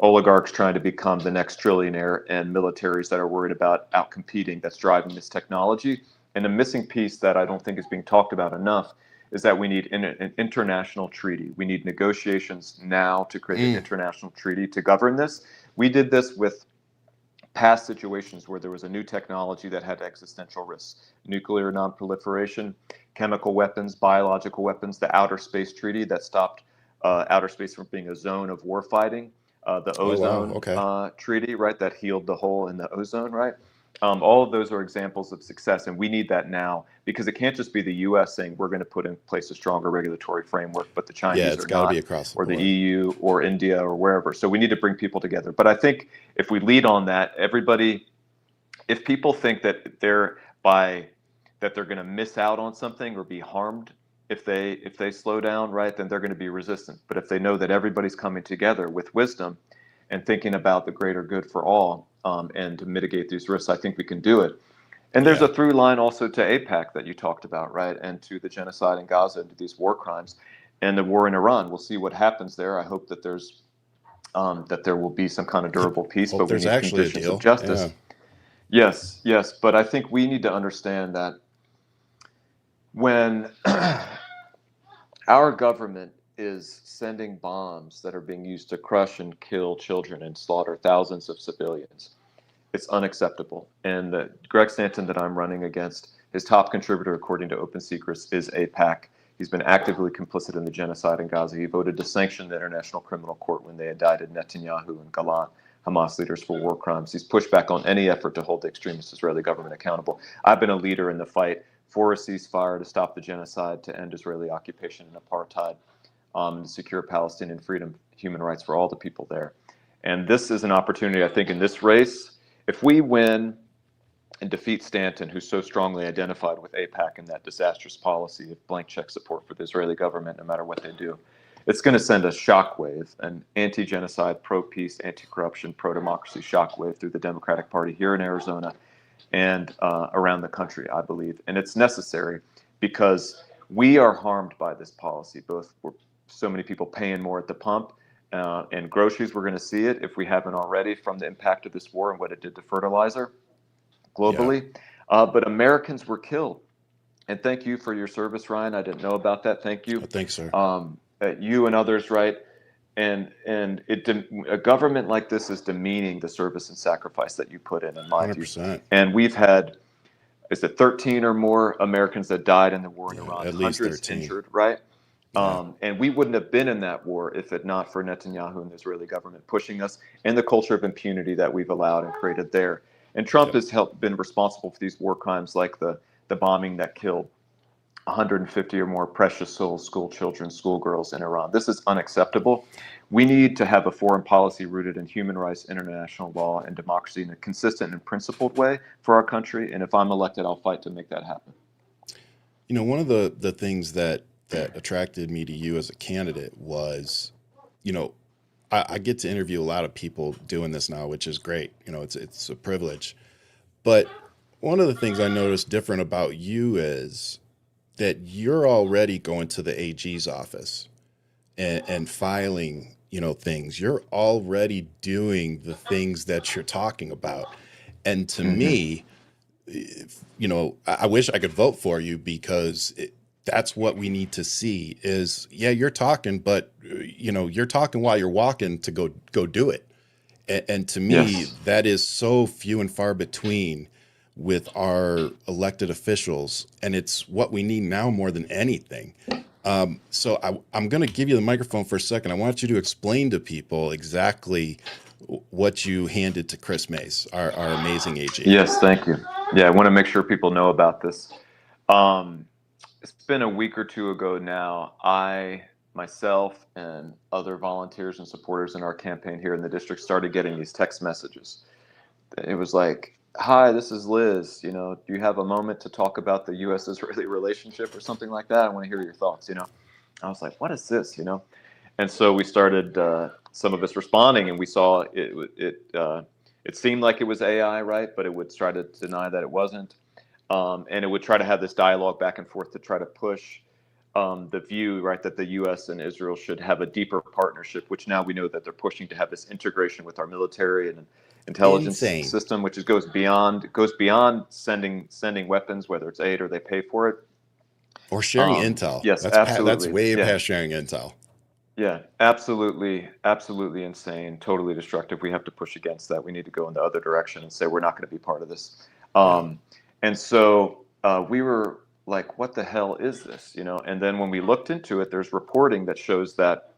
[SPEAKER 3] oligarchs trying to become the next trillionaire and militaries that are worried about outcompeting that's driving this technology. And a missing piece that I don't think is being talked about enough is that we need an international treaty. We need negotiations now to create an international treaty to govern this. We did this with past situations where there was a new technology that had existential risks: nuclear nonproliferation, chemical weapons, biological weapons, the Outer Space Treaty that stopped outer space from being a zone of warfighting, the ozone treaty, right, that healed the hole in the ozone, right? All of those are examples of success, and we need that now, because it can't just be the U.S. saying we're going to put in place a stronger regulatory framework, but the
[SPEAKER 2] Yeah,
[SPEAKER 3] Chinese
[SPEAKER 2] it's
[SPEAKER 3] are
[SPEAKER 2] got to
[SPEAKER 3] not,
[SPEAKER 2] be across the
[SPEAKER 3] or the
[SPEAKER 2] board.
[SPEAKER 3] EU or India or wherever. So we need to bring people together. But I think if we lead on that, everybody, if people think that they're going to miss out on something or be harmed if they slow down, right, then they're going to be resistant. But if they know that everybody's coming together with wisdom and thinking about the greater good for all, and to mitigate these risks, I think we can do it. And there's
[SPEAKER 2] Yeah.
[SPEAKER 3] a through line also to AIPAC that you talked about, right, and to the genocide in Gaza and to these war crimes and the war in Iran. We'll see what happens there. I hope that there will be some kind of durable peace,
[SPEAKER 2] Hope
[SPEAKER 3] but we
[SPEAKER 2] there's
[SPEAKER 3] need
[SPEAKER 2] actually a
[SPEAKER 3] conditions of
[SPEAKER 2] deal.
[SPEAKER 3] justice.
[SPEAKER 2] Yeah.
[SPEAKER 3] Yes, yes, but I think we need to understand that when our government is sending bombs that are being used to crush and kill children and slaughter thousands of civilians, it's unacceptable. And Greg Stanton that I'm running against, his top contributor, according to Open Secrets, is AIPAC. He's been actively complicit in the genocide in Gaza. He voted to sanction the International Criminal Court when they indicted Netanyahu and Gallant, Hamas leaders, for war crimes. He's pushed back on any effort to hold the extremist Israeli government accountable. I've been a leader in the fight for a ceasefire to stop the genocide, to end Israeli occupation and apartheid, to secure Palestinian freedom, human rights for all the people there. And this is an opportunity, I think, in this race. If we win and defeat Stanton, who's so strongly identified with AIPAC and that disastrous policy of blank check support for the Israeli government, no matter what they do, it's going to send a shockwave, an anti-genocide, pro-peace, anti-corruption, pro-democracy shockwave through the Democratic Party here in Arizona and around the country, I believe. And it's necessary because we are harmed by this policy. Both, so many people paying more at the pump, and groceries, we're going to see it, if we haven't already, from the impact of this war and what it did to fertilizer globally. Yeah. But Americans were killed. And thank you for your service, Ryan. I didn't know about that. Thank you.
[SPEAKER 2] Oh, thanks, sir.
[SPEAKER 3] You and others, right? And a government like this is demeaning the service and sacrifice that you put in my
[SPEAKER 2] 100%.
[SPEAKER 3] view. And we've had, is it 13 or more Americans that died in the war in Iran?
[SPEAKER 2] At least
[SPEAKER 3] hundreds
[SPEAKER 2] 13.
[SPEAKER 3] injured, right?
[SPEAKER 2] Yeah.
[SPEAKER 3] And we wouldn't have been in that war if it not for Netanyahu and the Israeli government pushing us, and the culture of impunity that we've allowed and created there. And Trump has been responsible for these war crimes, like the bombing that killed 150 or more precious souls, school children, schoolgirls in Iran. This is unacceptable. We need to have a foreign policy rooted in human rights, international law, and democracy in a consistent and principled way for our country. And if I'm elected, I'll fight to make that happen.
[SPEAKER 2] You know, one of the things that attracted me to you as a candidate was, you know, I get to interview a lot of people doing this now, which is great. You know, it's a privilege. But one of the things I noticed different about you is that you're already going to the AG's office and filing, you know, things. You're already doing the things that you're talking about. And to me, you know, I wish I could vote for you, because that's what we need to see is, yeah, you're talking, but you know, you're talking while you're walking to go do it. And to me, yes, that is so few and far between with our elected officials. And it's what we need now more than anything. So I'm going to give you the microphone for a second. I want you to explain to people exactly what you handed to Chris Mace, our amazing AG.
[SPEAKER 3] Yes, thank you. Yeah, I want to make sure people know about this. It's been a week or two ago now. Myself and other volunteers and supporters in our campaign here in the district started getting these text messages. It was like, "Hi, this is Liz. You know, do you have a moment to talk about the U.S.-Israeli relationship," or something like that? I want to hear your thoughts. You know, I was like, "What is this?" You know, and so we started, some of us responding, and we saw it seemed like it was AI, right? But it would try to deny that it wasn't. And it would try to have this dialogue back and forth to try to push the view, right, that the U.S. and Israel should have a deeper partnership, which now we know that they're pushing to have this integration with our military and intelligence system, which goes beyond sending weapons, whether it's aid or they pay for it,
[SPEAKER 2] or sharing intel.
[SPEAKER 3] Yes, absolutely.
[SPEAKER 2] That's way past sharing intel.
[SPEAKER 3] Yeah, absolutely, absolutely insane, totally destructive. We have to push against that. We need to go in the other direction and say we're not going to be part of this. And so we were like, what the hell is this? You know, and then when we looked into it, there's reporting that shows that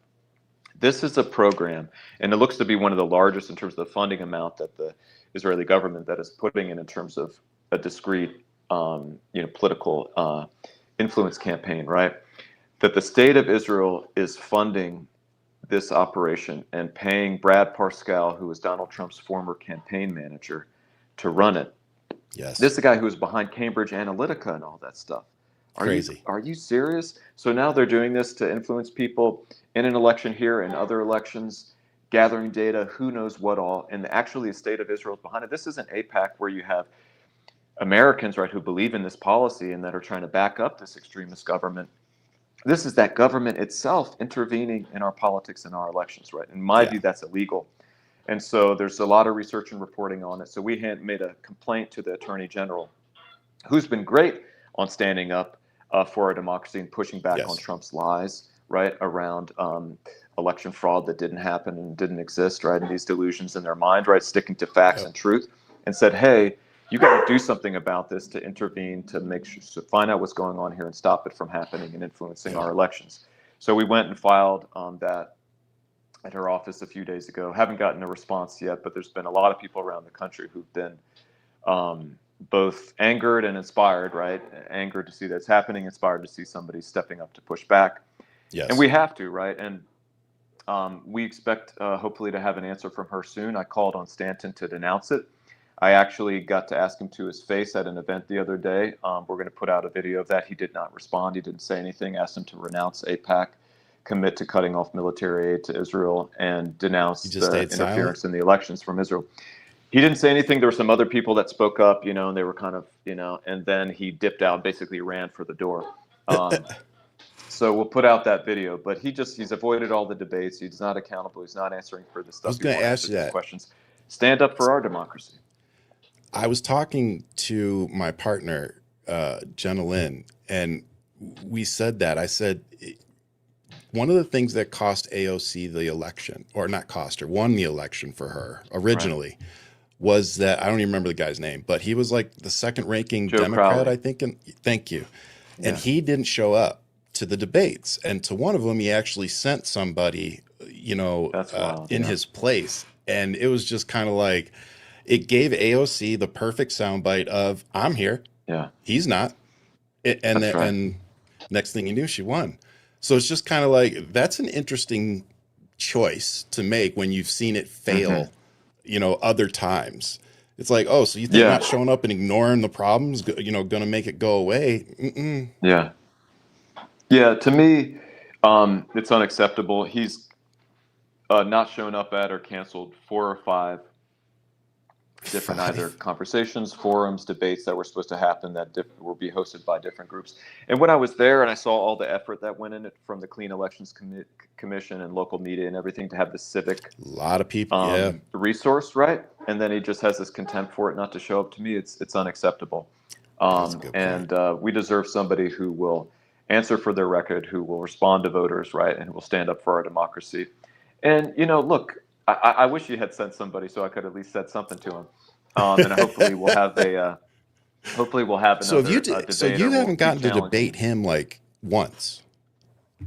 [SPEAKER 3] this is a program, and it looks to be one of the largest in terms of the funding amount that the Israeli government that is putting it in terms of a discrete, political influence campaign, right? That the state of Israel is funding this operation and paying Brad Parscale, who was Donald Trump's former campaign manager, to run it.
[SPEAKER 2] Yes.
[SPEAKER 3] This is the guy who was behind Cambridge Analytica and all that stuff.
[SPEAKER 2] Crazy.
[SPEAKER 3] Are you serious? So now they're doing this to influence people in an election here and other elections, gathering data, who knows what all, and actually the state of Israel is behind it. This isn't AIPAC where you have Americans, right, who believe in this policy and that are trying to back up this extremist government. This is that government itself intervening in our politics and our elections, right? In my view, that's illegal. And so there's a lot of research and reporting on it. So we had made a complaint to the Attorney General, who's been great on standing up for our democracy and pushing back on Trump's lies, right, around election fraud that didn't happen and didn't exist, right, and these delusions in their mind, right, sticking to facts and truth, and said, hey, you got to do something about this, to intervene, to make sure, to find out what's going on here and stop it from happening and influencing our elections. So we went and filed that at her office a few days ago. Haven't gotten a response yet, but there's been a lot of people around the country who've been both angered and inspired, right? Angered to see that's happening, inspired to see somebody stepping up to push back.
[SPEAKER 2] Yes.
[SPEAKER 3] And we have to, right? And we expect hopefully to have an answer from her soon. I called on Stanton to denounce it. I actually got to ask him to his face at an event the other day. We're going to put out a video of that. He did not respond. He didn't say anything. Asked him to renounce AIPAC, commit to cutting off military aid to Israel, and denounce the interference in the elections from Israel. He didn't say anything. There were some other people that spoke up, and they were kind of, and then he dipped out and basically ran for the door. So we'll put out that video, but he's avoided all the debates. He's not accountable. He's not answering for the stuff.
[SPEAKER 2] I was going to ask you that.
[SPEAKER 3] Questions. Stand up for our democracy.
[SPEAKER 2] I was talking to my partner, Jenna Lynn, and we said that. I said, one of the things that cost AOC the election, or not cost her, won the election for her originally, was that, I don't even remember the guy's name, but he was like the second ranking Democrat,
[SPEAKER 3] Crowley.
[SPEAKER 2] I think. And thank you. Yeah. And he didn't show up to the debates. And to one of them, he actually sent somebody, in his place. And it was just kind of like, it gave AOC the perfect soundbite of, I'm here. Yeah. He's not. And next thing you knew, she won. So it's just kind of like, that's an interesting choice to make when you've seen it fail, other times. It's like, oh, so you think not showing up and ignoring the problems, going to make it go away? Mm-mm.
[SPEAKER 3] Yeah. Yeah, to me, it's unacceptable. He's not shown up at or canceled 4 or 5 different either conversations, forums, debates that were supposed to happen that will be hosted by different groups. And when I was there and I saw all the effort that went in it from the Clean Elections Commission and local media and everything to have the civic
[SPEAKER 2] lot of people
[SPEAKER 3] resource, right? And then he just has this contempt for it not to show up. To me, it's unacceptable. And we deserve somebody who will answer for their record, who will respond to voters, right, and who will stand up for our democracy. And, look, I wish you had sent somebody so I could at least said something to him. And hopefully we'll have another
[SPEAKER 2] so you haven't gotten to debate him like once.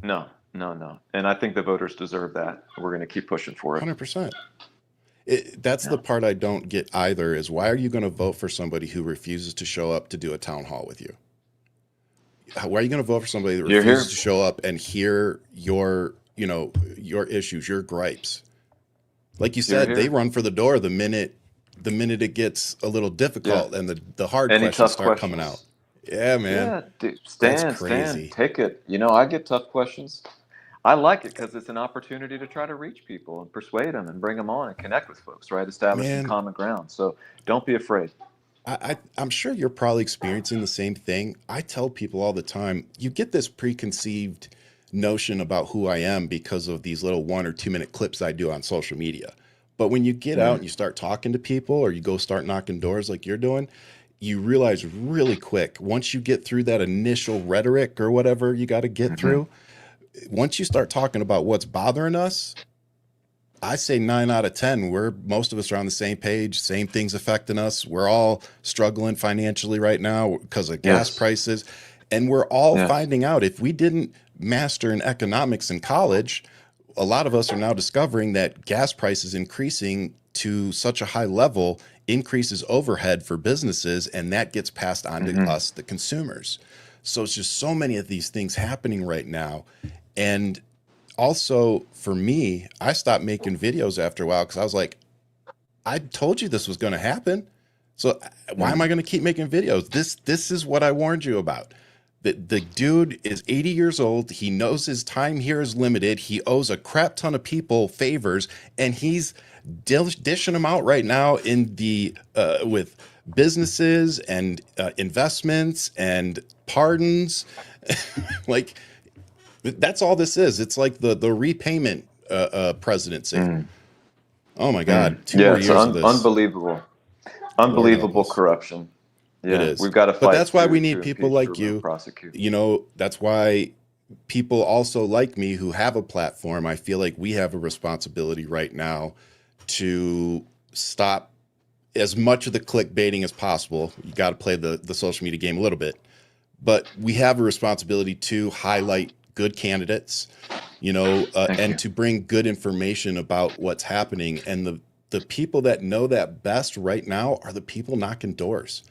[SPEAKER 3] No. And I think the voters deserve that. We're going to keep pushing for it.
[SPEAKER 2] 100%. That's the part I don't get either, is why are you going to vote for somebody who refuses to show up to do a town hall with you? Why are you going to vote for somebody that refuses to show up and hear your issues, your gripes? Like you said, they run for the door the minute it gets a little difficult and the hard questions start coming out. Yeah, man.
[SPEAKER 3] Yeah, dude, stand, take it. I get tough questions. I like it because it's an opportunity to try to reach people and persuade them and bring them on and connect with folks, right? Establish some common ground. So don't be afraid.
[SPEAKER 2] I'm sure you're probably experiencing the same thing. I tell people all the time, you get this preconceived notion about who I am because of these little 1 or 2 minute clips I do on social media. But when you get out and you start talking to people, or you go start knocking doors like you're doing, you realize really quick, once you get through that initial rhetoric or whatever you got to get through, once you start talking about what's bothering us, I say 9 out of 10, most of us are on the same page, same things affecting us. We're all struggling financially right now because of gas prices. And we're all finding out, if we didn't master in economics in college, a lot of us are now discovering that gas prices increasing to such a high level increases overhead for businesses, and that gets passed on to us, the consumers. So it's just so many of these things happening right now. And also for me, I stopped making videos after a while because I was like, I told you this was going to happen. So why am I going to keep making videos? This is what I warned you about. The dude is 80 years old. He knows his time here is limited. He owes a crap ton of people favors, and he's dishing them out right now in the with businesses and investments and pardons. Like, that's all this is. It's like the repayment presidency. Oh my God, 2 more years of this.
[SPEAKER 3] Unbelievable. Unbelievable corruption. Yeah,
[SPEAKER 2] it is.
[SPEAKER 3] We've got to fight.
[SPEAKER 2] But that's why we need people like you.
[SPEAKER 3] Prosecute.
[SPEAKER 2] You know, that's why people also like me who have a platform. I feel like we have a responsibility right now to stop as much of the clickbaiting as possible. You got to play the social media game a little bit, but we have a responsibility to highlight good candidates, you know, and to bring good information about what's happening. And the people that know that best right now are the people knocking doors.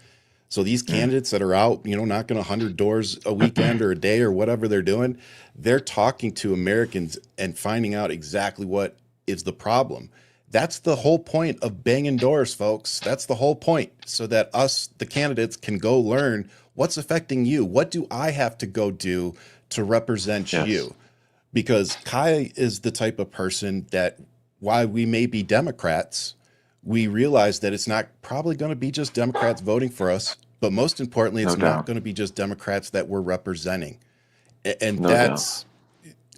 [SPEAKER 2] So these candidates that are out, you know, knocking 100 doors a weekend or a day or whatever they're doing, they're talking to Americans and finding out exactly what is the problem. That's the whole point of banging doors, folks. That's the whole point, so that us, the candidates, can go learn what's affecting you. What do I have to go do to represent you? Because Kai is the type of person that, while we may be Democrats, we realize that it's not probably going to be just Democrats voting for us, but most importantly, it's not going to be just Democrats that we're representing. And that's,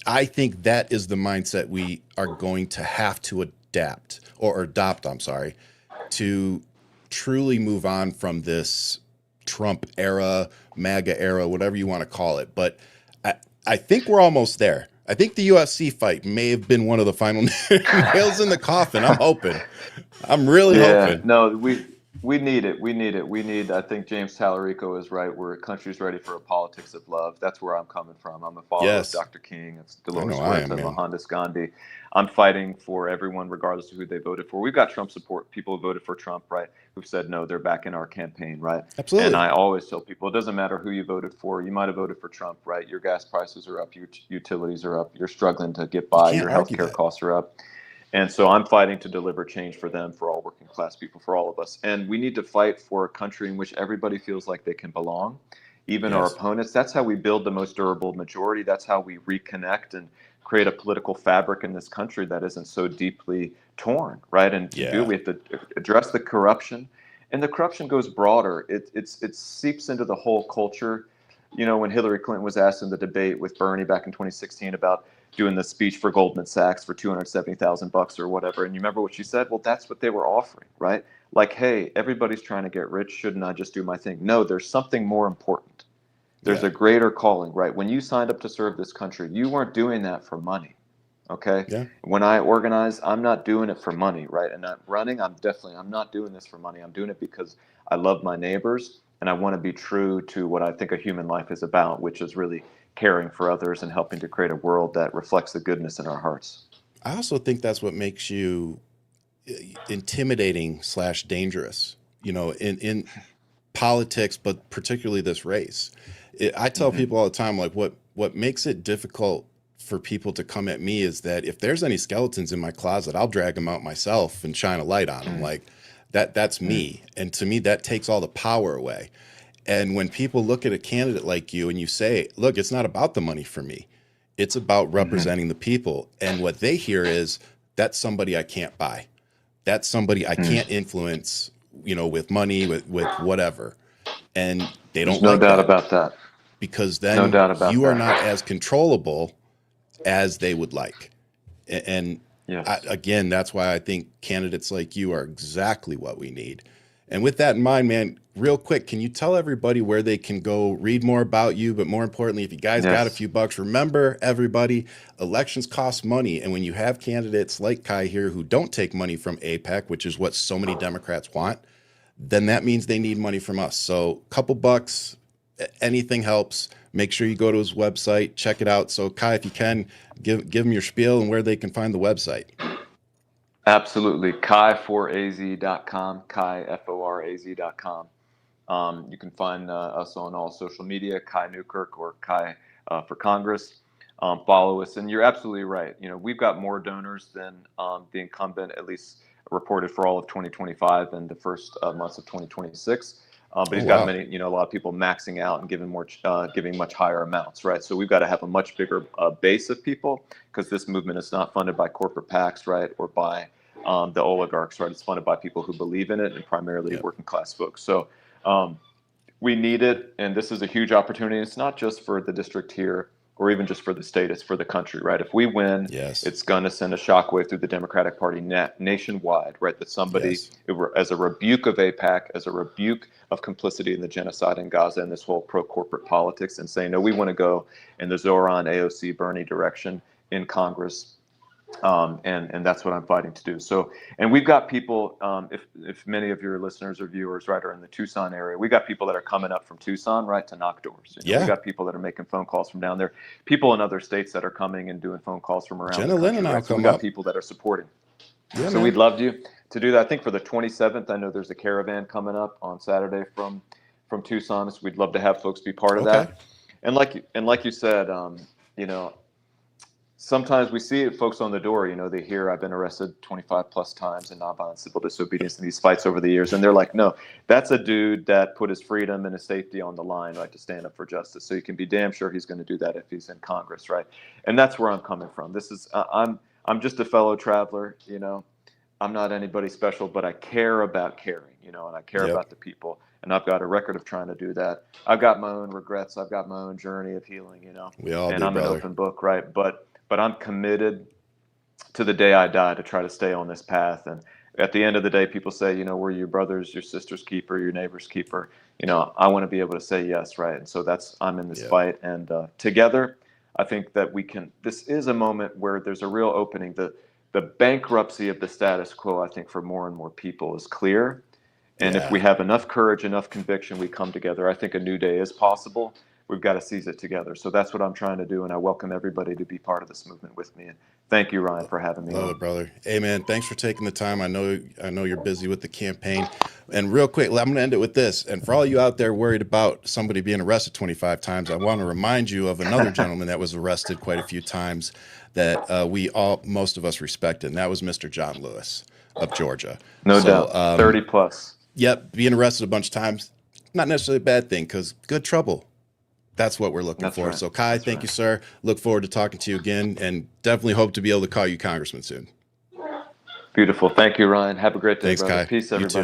[SPEAKER 2] I think that is the mindset we are going to have to adopt, I'm sorry, to truly move on from this Trump era, MAGA era, whatever you want to call it. But I think we're almost there. I think the UFC fight may have been one of the final nails in the coffin. I'm hoping. I'm really hoping.
[SPEAKER 3] No, we need it. We need, I think James Tallarico is right. We're a country's ready for a politics of love. That's where I'm coming from. I'm a follower of Dr. King, of Dolores Huerta, of Mohandas Gandhi. I'm fighting for everyone, regardless of who they voted for. We've got Trump support, people who voted for Trump, right, who've said, no, they're back in our campaign, right?
[SPEAKER 2] Absolutely.
[SPEAKER 3] And I always tell people, it doesn't matter who you voted for. You might have voted for Trump, right? Your gas prices are up, your utilities are up, you're struggling to get by, your healthcare costs are up. And so I'm fighting to deliver change for them, for all working class people, for all of us. And we need to fight for a country in which everybody feels like they can belong, even our opponents. That's how we build the most durable majority. That's how we reconnect and create a political fabric in this country that isn't so deeply torn, right? And to do, we have to address the corruption. And the corruption goes broader. It seeps into the whole culture. You know, when Hillary Clinton was asked in the debate with Bernie back in 2016 about doing the speech for Goldman Sachs for $270,000 or whatever, and you remember what she said? Well, that's what they were offering, right? Like, hey, everybody's trying to get rich. Shouldn't I just do my thing? No, there's something more important. There's a greater calling, right? When you signed up to serve this country, you weren't doing that for money, okay?
[SPEAKER 2] Yeah.
[SPEAKER 3] When I organize, I'm not doing it for money, right? And I'm running, I'm not doing this for money. I'm doing it because I love my neighbors, and I want to be true to what I think a human life is about, which is really caring for others and helping to create a world that reflects the goodness in our hearts.
[SPEAKER 2] I also think that's what makes you intimidating / dangerous, you know, in politics, but particularly this race. I tell people all the time, like, what makes it difficult for people to come at me is that if there's any skeletons in my closet, I'll drag them out myself and shine a light on them. Like, that's me. And to me, that takes all the power away. And when people look at a candidate like you and you say, look, it's not about the money for me, it's about representing the people. And what they hear is, that's somebody I can't buy. That's somebody I can't influence, you know, with money, with whatever. And they don't
[SPEAKER 3] There's no doubt about that.
[SPEAKER 2] Because then you are not as controllable as they would like. And again, that's why I think candidates like you are exactly what we need. And with that in mind, man, real quick, can you tell everybody where they can go read more about you? But more importantly, if you guys got a few bucks, remember, everybody, elections cost money. And when you have candidates like Kai here who don't take money from AIPAC, which is what so many Democrats want, then that means they need money from us. So a couple bucks, anything helps. Make sure you go to his website, check it out. So Kai, if you can, give them your spiel and where they can find the website.
[SPEAKER 3] Absolutely. Kai4az.com, Kai, F-O-R-A-Z.com. You can find us on all social media, Kai Newkirk or Kai for Congress. Follow us, and you're absolutely right. We've got more donors than the incumbent, at least reported for all of 2025 and the first months of 2026. But
[SPEAKER 2] Oh,
[SPEAKER 3] he's got
[SPEAKER 2] wow.
[SPEAKER 3] many, a lot of people maxing out and giving much higher amounts, right? So we've got to have a much bigger base of people because this movement is not funded by corporate PACs, right, or by the oligarchs, right? It's funded by people who believe in it and primarily
[SPEAKER 2] Yep.
[SPEAKER 3] working class folks. So um, we need it, and this is a huge opportunity. It's not just for the district here or even just for the state, it's for the country, right? If we win,
[SPEAKER 2] Yes.
[SPEAKER 3] it's going to send a shockwave through the Democratic Party nationwide, right? That somebody,
[SPEAKER 2] Yes.
[SPEAKER 3] as a rebuke of AIPAC, as a rebuke of complicity in the genocide in Gaza and this whole pro-corporate politics, and saying, no, we want to go in the Zoran, AOC, Bernie direction in Congress. And that's what I'm fighting to do. So, and we've got people. If many of your listeners or viewers, right, are in the Tucson area, we got people that are coming up from Tucson, right, to knock doors. We
[SPEAKER 2] Yeah.
[SPEAKER 3] got people that are making phone calls from down there. People in other states that are coming and doing phone calls from around the
[SPEAKER 2] Jenna Lynn
[SPEAKER 3] country,
[SPEAKER 2] and I'll
[SPEAKER 3] right. So we
[SPEAKER 2] come
[SPEAKER 3] got
[SPEAKER 2] up.
[SPEAKER 3] people that are supporting.
[SPEAKER 2] Yeah,
[SPEAKER 3] So we'd
[SPEAKER 2] man.
[SPEAKER 3] love you to do that. I think for the 27th, I know there's a caravan coming up on Saturday from Tucson. So we'd love to have folks be part of
[SPEAKER 2] Okay.
[SPEAKER 3] that. And like you said, you know sometimes we see it, folks on the door, they hear I've been arrested 25 plus times in nonviolent civil disobedience in these fights over the years. And they're like, no, that's a dude that put his freedom and his safety on the line, right, to stand up for justice. So you can be damn sure he's going to do that if he's in Congress, right? And that's where I'm coming from. This is, I'm just a fellow traveler, I'm not anybody special, but I care about caring, and I care
[SPEAKER 2] Yep.
[SPEAKER 3] about the people. And I've got a record of trying to do that. I've got my own regrets. I've got my own journey of healing,
[SPEAKER 2] We all
[SPEAKER 3] and
[SPEAKER 2] do,
[SPEAKER 3] I'm an
[SPEAKER 2] brother.
[SPEAKER 3] open book, right? But I'm committed to the day I die to try to stay on this path. And at the end of the day, people say, we're your brother's, your sister's keeper, your neighbor's keeper. I want to be able to say yes, right? And so I'm in this
[SPEAKER 2] Yep.
[SPEAKER 3] fight. And together, I think that this is a moment where there's a real opening. The bankruptcy of the status quo, I think, for more and more people is clear. And if
[SPEAKER 2] Yeah.
[SPEAKER 3] we have enough courage, enough conviction, we come together. I think a new day is possible. We've got to seize it together. So that's what I'm trying to do. And I welcome everybody to be part of this movement with me. And thank you, Ryan, for having me
[SPEAKER 2] Love
[SPEAKER 3] on.
[SPEAKER 2] it, brother. Hey, man, thanks for taking the time. I know you're busy with the campaign. And real quick, I'm going to end it with this. And for all you out there worried about somebody being arrested 25 times, I want to remind you of another gentleman that was arrested quite a few times that most of us respected. And that was Mr. John Lewis of Georgia.
[SPEAKER 3] No
[SPEAKER 2] So,
[SPEAKER 3] doubt. 30 plus.
[SPEAKER 2] yep, being arrested a bunch of times, not necessarily a bad thing because good trouble. That's what we're looking
[SPEAKER 3] That's
[SPEAKER 2] for.
[SPEAKER 3] right.
[SPEAKER 2] So, Kai,
[SPEAKER 3] That's
[SPEAKER 2] thank
[SPEAKER 3] right.
[SPEAKER 2] you, sir. Look forward to talking to you again and definitely hope to be able to call you congressman soon.
[SPEAKER 3] Beautiful. Thank you, Ryan. Have a great day,
[SPEAKER 2] Thanks,
[SPEAKER 3] brother.
[SPEAKER 2] Kai.
[SPEAKER 3] Peace,
[SPEAKER 2] You
[SPEAKER 3] everybody.
[SPEAKER 2] too.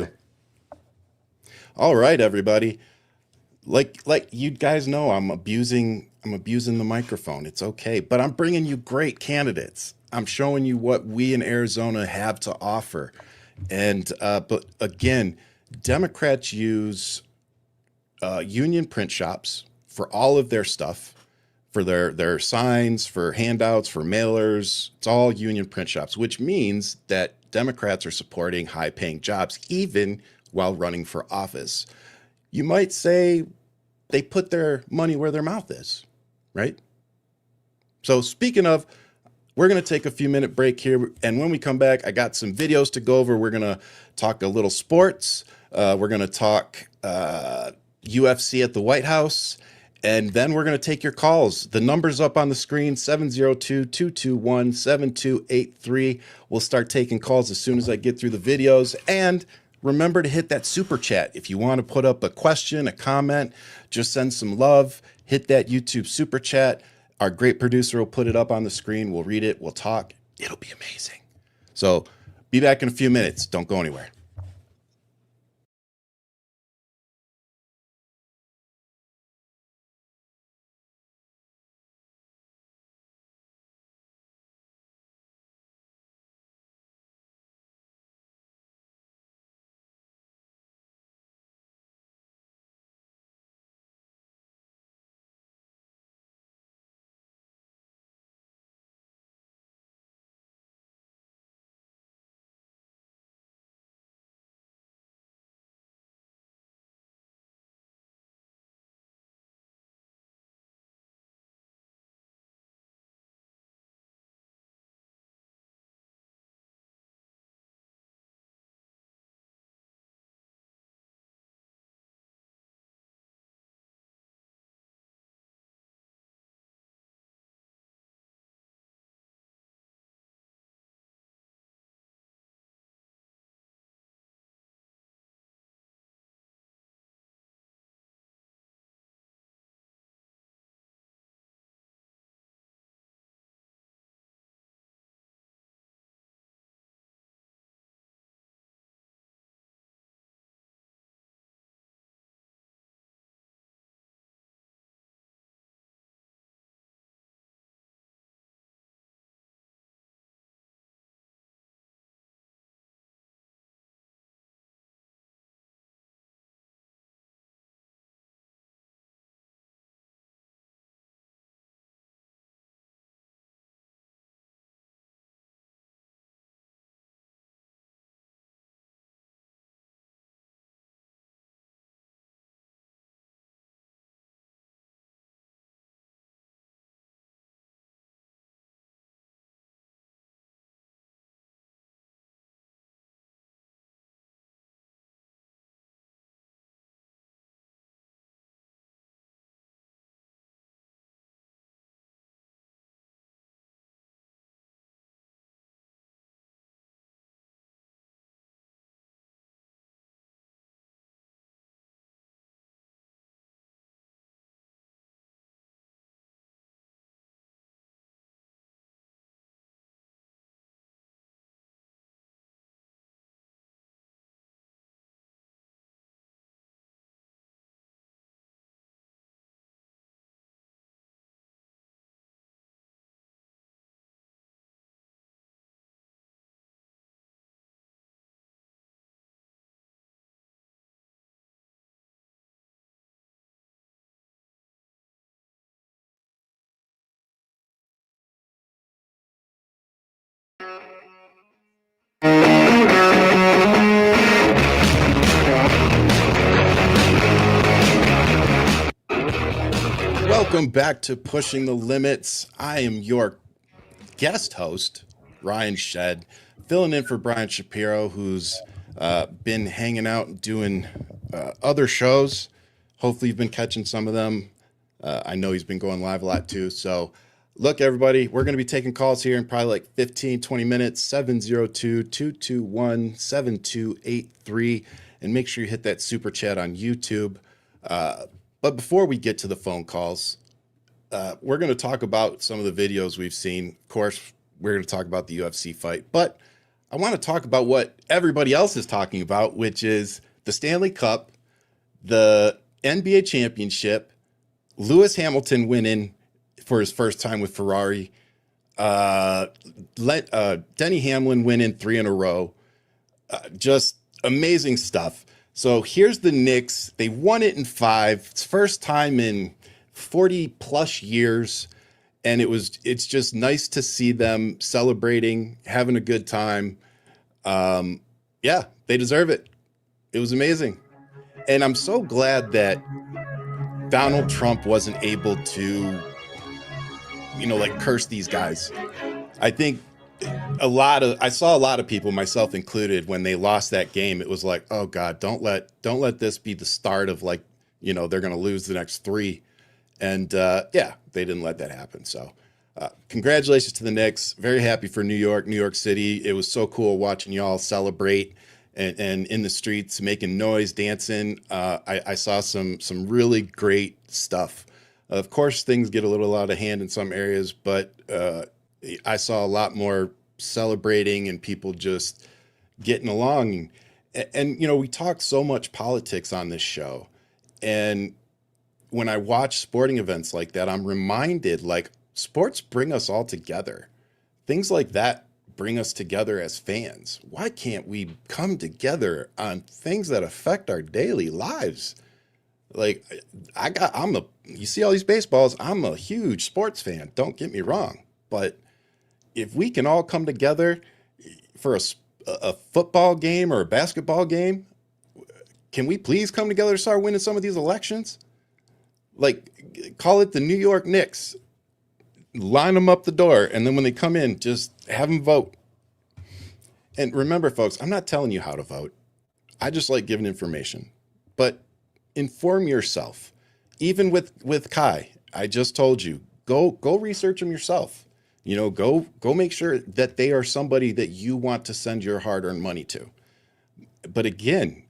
[SPEAKER 2] All right, everybody. Like you guys know, I'm abusing the microphone. It's okay, but I'm bringing you great candidates. I'm showing you what we in Arizona have to offer. And but again, Democrats use union print shops for all of their stuff, for their signs, for handouts, for mailers. It's all union print shops, which means that Democrats are supporting high-paying jobs even while running for office. You might say they put their money where their mouth is, right? So speaking of, we're going to take a few minute break here. And when we come back, I got some videos to go over. We're going to talk a little sports. We're going to talk UFC at the White House. And then we're going to take your calls. The number's up on the screen, 702-221-7283. We'll start taking calls as soon as I get through the videos. And remember to hit that super chat. If you want to put up a question, a comment, just send some love, hit that YouTube super chat. Our great producer will put it up on the screen. We'll read it. We'll talk. It'll be amazing. So be back in a few minutes. Don't go anywhere. Welcome back to Pushing the Limits. I am your guest host, Ryan Shedd, filling in for Brian Shapiro, who's been hanging out and doing other shows. Hopefully you've been catching some of them. I know he's been going live a lot too. So look, everybody, we're going to be taking calls here in probably like 15, 20 minutes, 702-221-7283. And make sure you hit that super chat on YouTube. But before we get to the phone calls, we're going to talk about some of the videos we've seen. Of course, we're going to talk about the UFC fight, but I want to talk about what everybody else is talking about, which is the Stanley Cup, the NBA championship, Lewis Hamilton winning for his first time with Ferrari, Denny Hamlin winning 3 in a row. Just amazing stuff. So here's the Knicks. They won it in 5. It's first time in 40 plus years. And it's just nice to see them celebrating, having a good time. Yeah, they deserve it. It was amazing. And I'm so glad that Donald Trump wasn't able to, curse these guys. I think I saw a lot of people, myself included, when they lost that game, it was like, oh God, don't let this be the start of they're going to lose the next 3. And they didn't let that happen. So congratulations to the Knicks. Very happy for New York City. It was so cool watching y'all celebrate and in the streets, making noise, dancing. I saw some really great stuff. Of course, things get a little out of hand in some areas, but I saw a lot more celebrating and people just getting along. And we talk so much politics on this show. And when I watch sporting events like that, I'm reminded, sports bring us all together. Things like that bring us together as fans. Why can't we come together on things that affect our daily lives? You see all these baseballs, I'm a huge sports fan, don't get me wrong. But if we can all come together for a football game or a basketball game, can we please come together to start winning some of these elections? Call it the New York Knicks. Line them up the door, and then when they come in, just have them vote. And remember, folks, I'm not telling you how to vote. I just like giving information. But inform yourself. Even with Kai, I just told you, go research them yourself. Go make sure that they are somebody that you want to send your hard-earned money to. But again,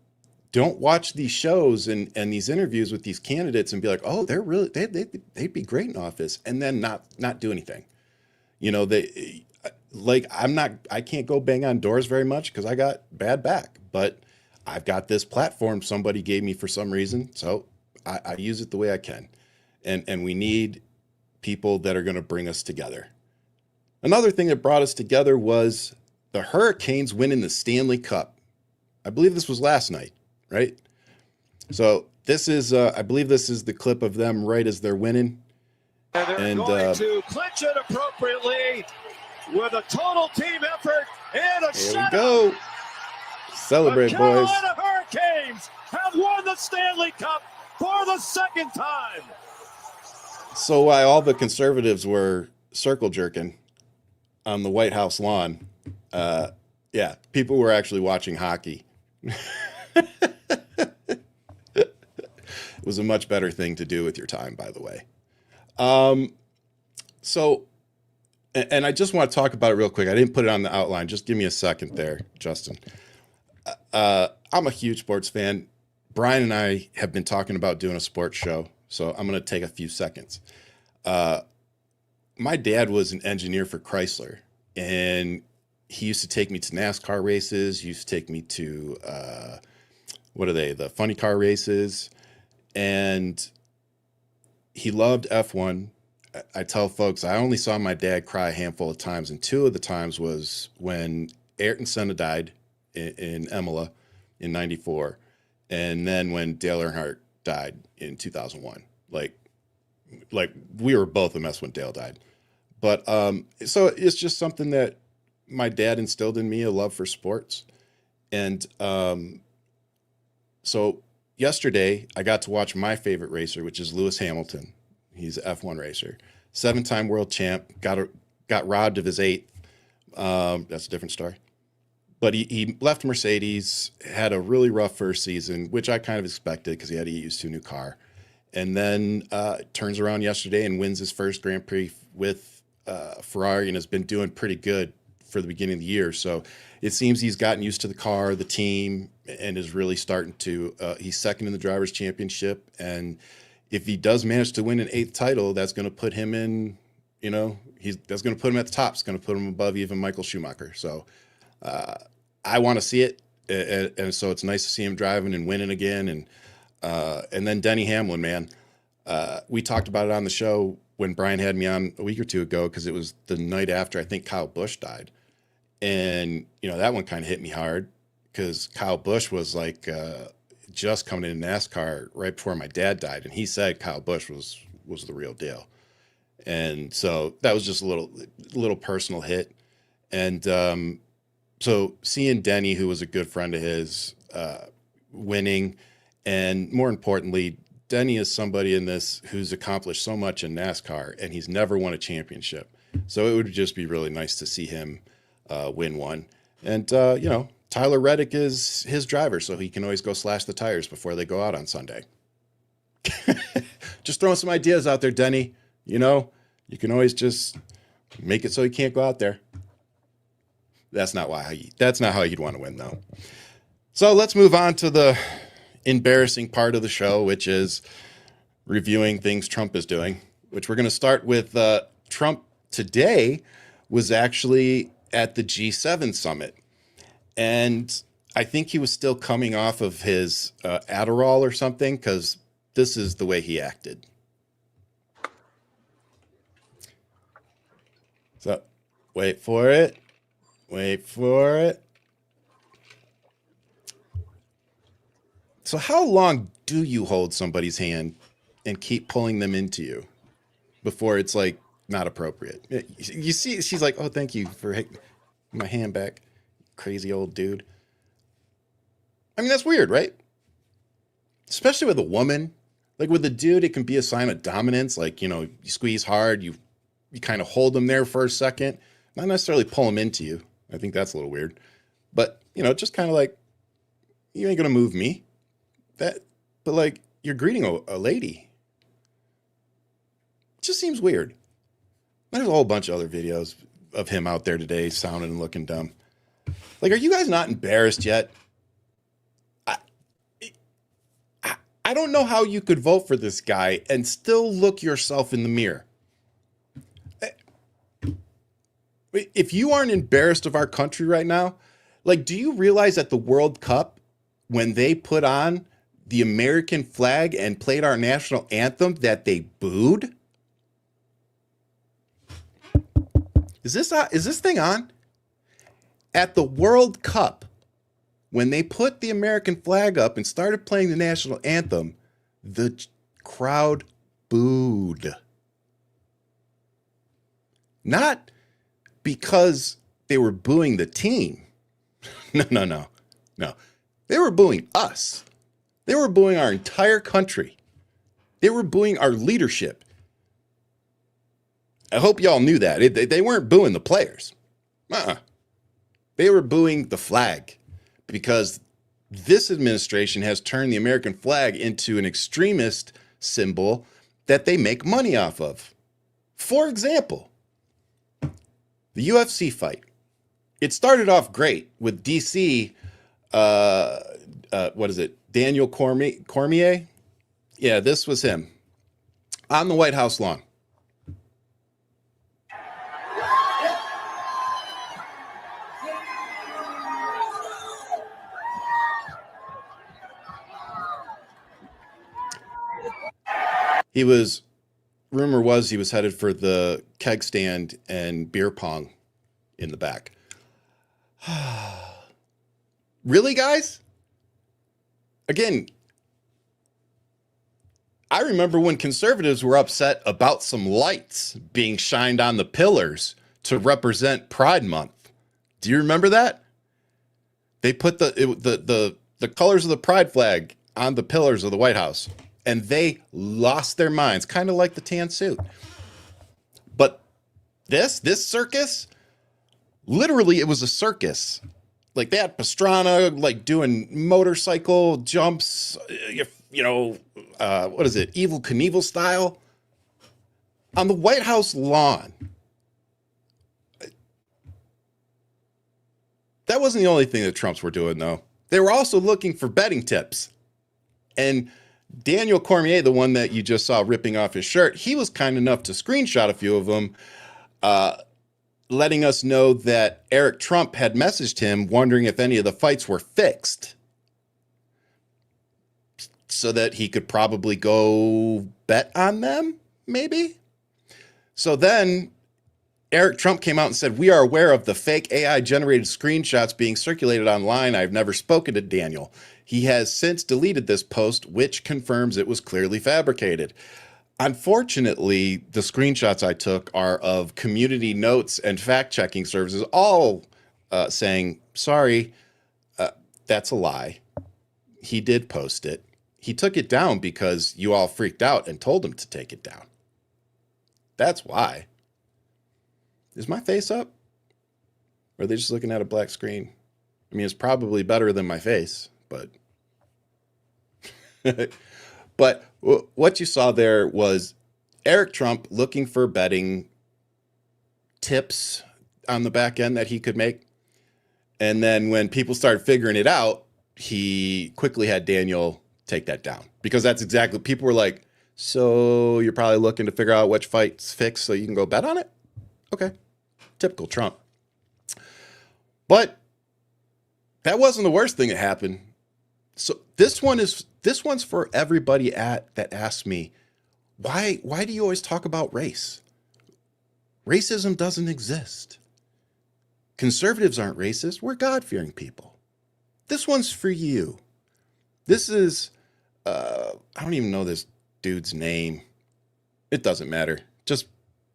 [SPEAKER 2] don't watch these shows and these interviews with these candidates and be like, oh, they'd be great in office, and then not do anything. I can't go bang on doors very much because I got bad back, but I've got this platform somebody gave me for some reason, so I use it the way I can. And we need people that are going to bring us together. Another thing that brought us together was the Hurricanes winning the Stanley Cup. I believe this was last night, right? So this is, I believe this is the clip of them right as they're winning.
[SPEAKER 4] And they're going to clinch it appropriately with a total team effort and a
[SPEAKER 2] Here we go. Celebrate,
[SPEAKER 4] the
[SPEAKER 2] boys.
[SPEAKER 4] Carolina Hurricanes have won the Stanley Cup for the second time.
[SPEAKER 2] So while all the conservatives were circle jerking on the White House lawn, people were actually watching hockey. It was a much better thing to do with your time, by the way. And I just want to talk about it real quick. I didn't put it on the outline. Just give me a second there, Justin. I'm a huge sports fan. Brian and I have been talking about doing a sports show, so I'm going to take a few seconds. My dad was an engineer for Chrysler, and he used to take me to NASCAR races. He used to take me to, the funny car races. And he loved F1. I tell folks, I only saw my dad cry a handful of times, and 2 of the times was when Ayrton Senna died in Imola in 94, and then when Dale Earnhardt died in 2001. Like we were both a mess when Dale died. But so it's just something that my dad instilled in me, a love for sports. And so yesterday I got to watch my favorite racer, which is Lewis Hamilton. He's an F1 racer, 7-time world champ. Got robbed of his 8th. That's a different story. But he left Mercedes, had a really rough first season, which I kind of expected because he had to get used to a new car. And then turns around yesterday and wins his first Grand Prix with Ferrari and has been doing pretty good for the beginning of the year. So it seems he's gotten used to the car, the team, and is really starting to, he's second in the Drivers' Championship. And if he does manage to win an 8th title, that's going to put him in, that's going to put him at the top. It's going to put him above even Michael Schumacher. So I want to see it. And so it's nice to see him driving and winning again. And then Denny Hamlin, man, we talked about it on the show when Brian had me on a week or two ago, because it was the night after I think Kyle Busch died. And, that one kind of hit me hard because Kyle Busch was like just coming into NASCAR right before my dad died. And he said Kyle Busch was the real deal. And so that was just a little personal hit. And so seeing Denny, who was a good friend of his, winning, and more importantly, Denny is somebody in this who's accomplished so much in NASCAR, and he's never won a championship. So it would just be really nice to see him win one. And, Tyler Reddick is his driver, so he can always go slash the tires before they go out on Sunday. Just throwing some ideas out there, Denny. You can always just make it so he can't go out there. That's not how you'd want to win, though. So let's move on to the embarrassing part of the show, which is reviewing things Trump is doing, which we're going to start with. Trump today was actually at the G7 summit. And I think he was still coming off of his Adderall or something, because this is the way he acted. So wait for it. So how long do you hold somebody's hand and keep pulling them into you before it's like not appropriate? You see, she's like, "Oh, thank you for my hand back, crazy old dude." I mean, that's weird, right? Especially with a woman. Like with a dude, it can be a sign of dominance. Like, you squeeze hard, you kind of hold them there for a second, not necessarily pull them into you. I think that's a little weird, but just kind of like, you ain't gonna move me. But like, you're greeting a lady. It just seems weird. There's a whole bunch of other videos of him out there today sounding and looking dumb. Like, are you guys not embarrassed yet? I don't know how you could vote for this guy and still look yourself in the mirror. If you aren't embarrassed of our country right now, like, do you realize at the World Cup, when they put on the American flag and played our national anthem, that they booed? Is this thing on? At the World Cup, when they put the American flag up and started playing the national anthem, the crowd booed. Not because they were booing the team. No. They were booing us. They were booing our entire country. They were booing our leadership. I hope y'all knew that. They weren't booing the players. They were booing the flag, because this administration has turned the American flag into an extremist symbol that they make money off of. For example, the UFC fight. It started off great with DC, Daniel Cormier? Yeah, this was him on the White House lawn. Rumor was he was headed for the keg stand and beer pong in the back. Really, guys? Again, I remember when conservatives were upset about some lights being shined on the pillars to represent Pride Month. Do you remember that? They put the colors of the Pride flag on the pillars of the White House. and they lost their minds, kind of like the tan suit. But this circus, literally, it was a circus. Like, they had Pastrana, like, doing motorcycle jumps, what is it, Evel Knievel style, on the White House lawn. That wasn't the only thing that Trumps were doing, though. They were also looking for betting tips. And Daniel Cormier, the one that you just saw ripping off his shirt, he was kind enough to screenshot a few of them, letting us know that Eric Trump had messaged him wondering if any of the fights were fixed so that he could probably go bet on them, maybe. So then Eric Trump came out and said, "We are aware of the fake AI generated screenshots being circulated online. I've never spoken to Daniel. He has since deleted this post, which confirms it was clearly fabricated." Unfortunately, the screenshots I took are of community notes and fact-checking services, all saying, sorry, that's a lie. He did post it. He took it down because you all freaked out and told him to take it down. That's why. Is my face up? Or are they just looking at a black screen? I mean, it's probably better than my face, but... But what you saw there was Eric Trump looking for betting tips on the back end that he could make. And then when people started figuring it out, he quickly had Daniel take that down. Because that's exactly, people were like, so you're probably looking to figure out which fight's fixed so you can go bet on it? Okay. Typical Trump. But that wasn't the worst thing that happened. So this one's for everybody that asks me, why do you always talk about race? Racism doesn't exist. Conservatives aren't racist. We're God-fearing people. This one's for you. This is, I don't even know this dude's name. It doesn't matter. Just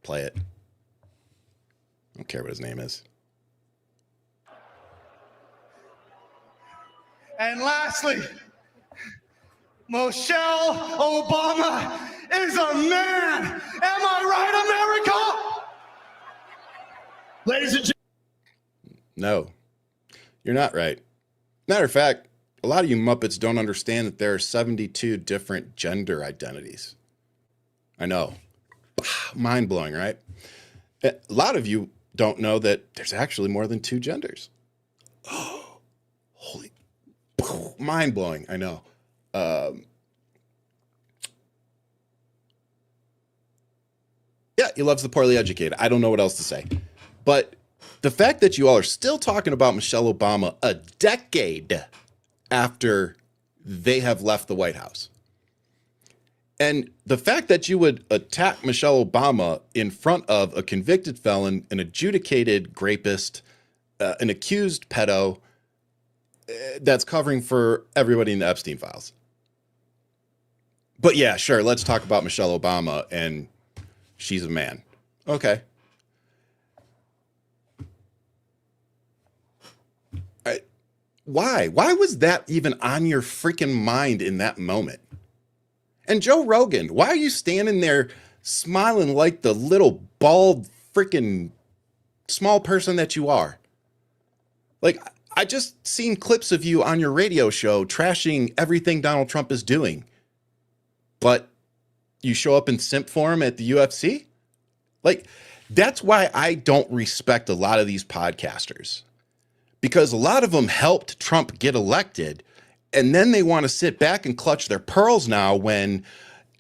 [SPEAKER 2] play it. I don't care what his name is.
[SPEAKER 5] And lastly, Michelle Obama is a man. Am I right, America?
[SPEAKER 4] Ladies and gentlemen.
[SPEAKER 2] No, you're not right. Matter of fact, a lot of you Muppets don't understand that there are 72 different gender identities. I know. Mind-blowing, right? A lot of you don't know that there's actually more than 2 genders. Oh, holy, mind-blowing, I know. Yeah, he loves the poorly educated. I don't know what else to say. But the fact that you all are still talking about Michelle Obama a decade after they have left the White House, and the fact that you would attack Michelle Obama in front of a convicted felon, an adjudicated rapist, an accused pedo, that's covering for everybody in the Epstein files. But yeah, sure, let's talk about Michelle Obama, and she's a man. Okay. Why? Why was that even on your freaking mind in that moment? And Joe Rogan, why are you standing there smiling like the little bald freaking small person that you are? Like, I just seen clips of you on your radio show trashing everything Donald Trump is doing. But you show up in simp form at the UFC? Like, that's why I don't respect a lot of these podcasters. Because a lot of them helped Trump get elected, and then they want to sit back and clutch their pearls now when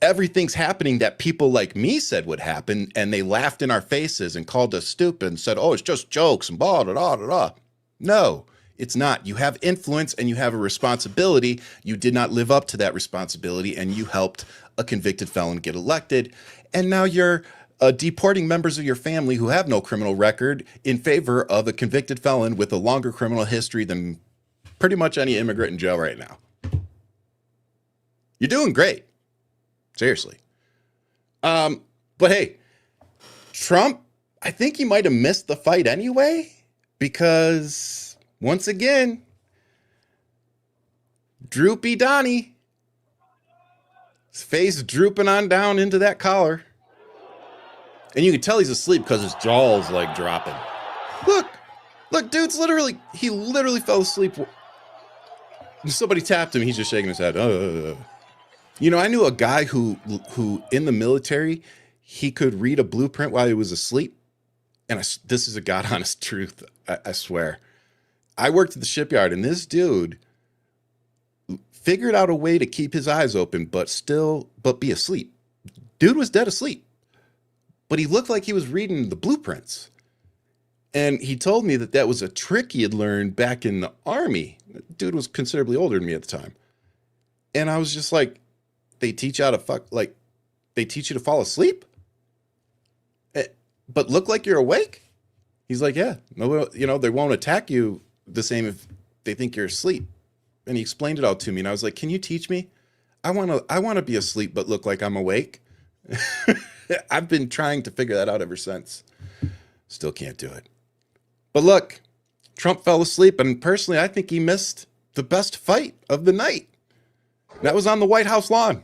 [SPEAKER 2] everything's happening that people like me said would happen, and they laughed in our faces and called us stupid and said, oh, it's just jokes and blah, blah, blah, blah. No, it's not. You have influence and you have a responsibility. You did not live up to that responsibility, and you helped a convicted felon get elected, and now you're deporting members of your family who have no criminal record in favor of a convicted felon with a longer criminal history than pretty much any immigrant in jail right now. You're doing great. Seriously. But hey, Trump, I think he might have missed the fight anyway, because once again, Droopy Donnie His face drooping on down into that collar. And you can tell he's asleep because his jaw's like dropping. Look, dude's he literally fell asleep. Somebody tapped him. He's just shaking his head. You know, I knew a guy who in the military, he could read a blueprint while he was asleep. And this is a God honest truth. I swear. I worked at the shipyard, and this dude figured out a way to keep his eyes open, but be asleep. Dude was dead asleep, but he looked like he was reading the blueprints. And he told me that was a trick he had learned back in the Army. Dude was considerably older than me at the time. And I was just like, they teach you how to they teach you to fall asleep? But look like you're awake? He's like, yeah, no, you know, they won't attack you the same if they think you're asleep. And he explained it all to me. And I was like, can you teach me? I want to be asleep, but look like I'm awake. I've been trying to figure that out ever since. Still can't do it. But look, Trump fell asleep, and personally, I think he missed the best fight of the night. That was on the White House lawn.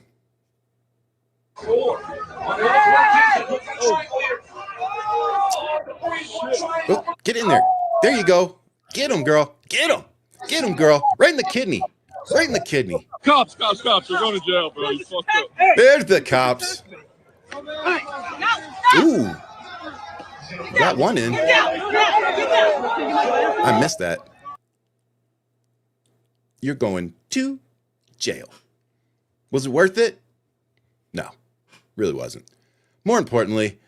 [SPEAKER 2] Oh, get in there. There you go. Get him, girl. Get him. Get him, girl. Right in the kidney. Right in the kidney.
[SPEAKER 6] Cops. You're going to jail, bro. You fucked up.
[SPEAKER 2] There's the cops. Ooh. Got one in. I missed that. You're going to jail. Was it worth it? No, really wasn't. More importantly,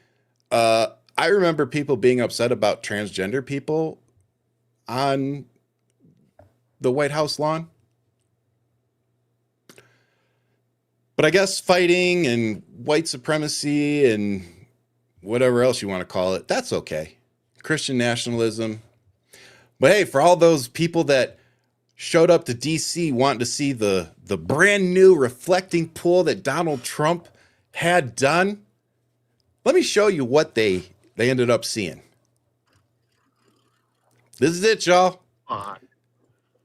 [SPEAKER 2] I remember people being upset about transgender people on the White House lawn. But I guess fighting and white supremacy and whatever else you want to call it, that's okay. Christian nationalism. But hey, for all those people that showed up to DC wanting to see the brand new reflecting pool that Donald Trump had done, let me show you what they ended up seeing. This is it, y'all.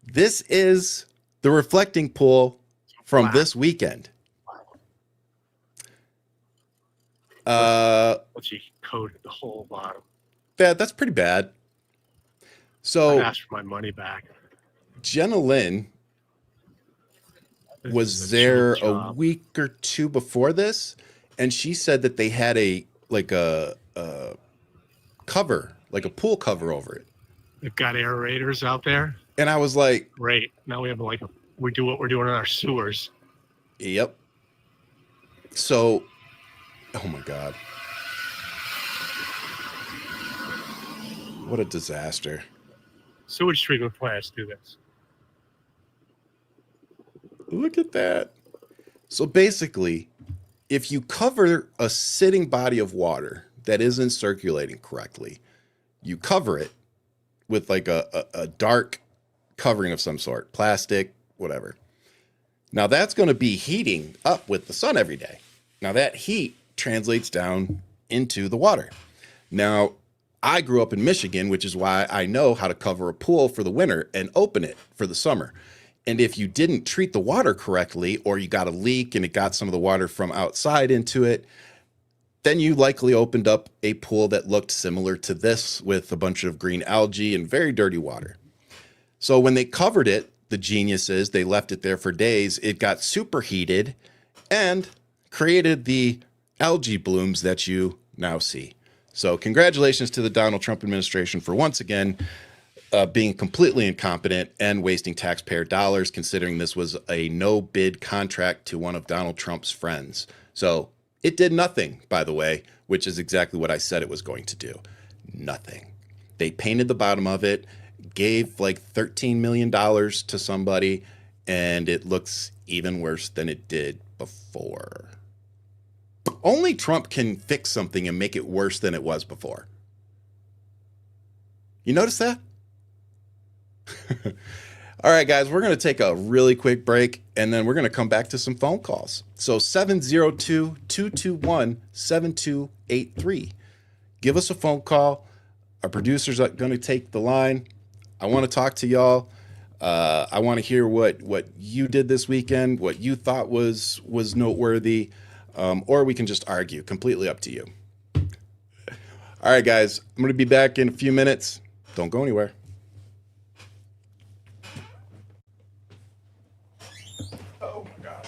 [SPEAKER 2] This is the reflecting pool from this weekend.
[SPEAKER 7] Once you coated the whole bottom.
[SPEAKER 2] That's pretty bad. So
[SPEAKER 7] I asked for my money back.
[SPEAKER 2] Jenna Lynn was there a week or two before this, and she said that they had a cover, like a pool cover over it.
[SPEAKER 7] They've got aerators out there.
[SPEAKER 2] And I was like,
[SPEAKER 7] great. Now we have we do what we're doing in our sewers.
[SPEAKER 2] Yep. So, oh my God. What a disaster.
[SPEAKER 7] Sewage treatment plants do this.
[SPEAKER 2] Look at that. So basically, if you cover a sitting body of water that isn't circulating correctly, you cover it with like a dark covering of some sort, plastic, whatever. Now that's going to be heating up with the sun every day. Now that heat translates down into the water. Now, I grew up in Michigan, which is why I know how to cover a pool for the winter and open it for the summer. And if you didn't treat the water correctly, or you got a leak and it got some of the water from outside into it, then you likely opened up a pool that looked similar to this with a bunch of green algae and very dirty water. So when they covered it, the geniuses, they left it there for days. It got superheated and created the algae blooms that you now see. So congratulations to the Donald Trump administration for once again being completely incompetent and wasting taxpayer dollars, considering this was a no-bid contract to one of Donald Trump's friends. So it did nothing, by the way, which is exactly what I said it was going to do. Nothing. They painted the bottom of it, gave like $13 million to somebody, and it looks even worse than it did before. Only Trump can fix something and make it worse than it was before. You notice that? All right, guys, we're going to take a really quick break, and then we're going to come back to some phone calls. So 702-221-7283. Give us a phone call. Our producers are going to take the line. I want to talk to y'all. I want to hear what you did this weekend, what you thought was noteworthy, or we can just argue. Completely up to you. All right, guys, I'm going to be back in a few minutes. Don't go anywhere. Oh my God.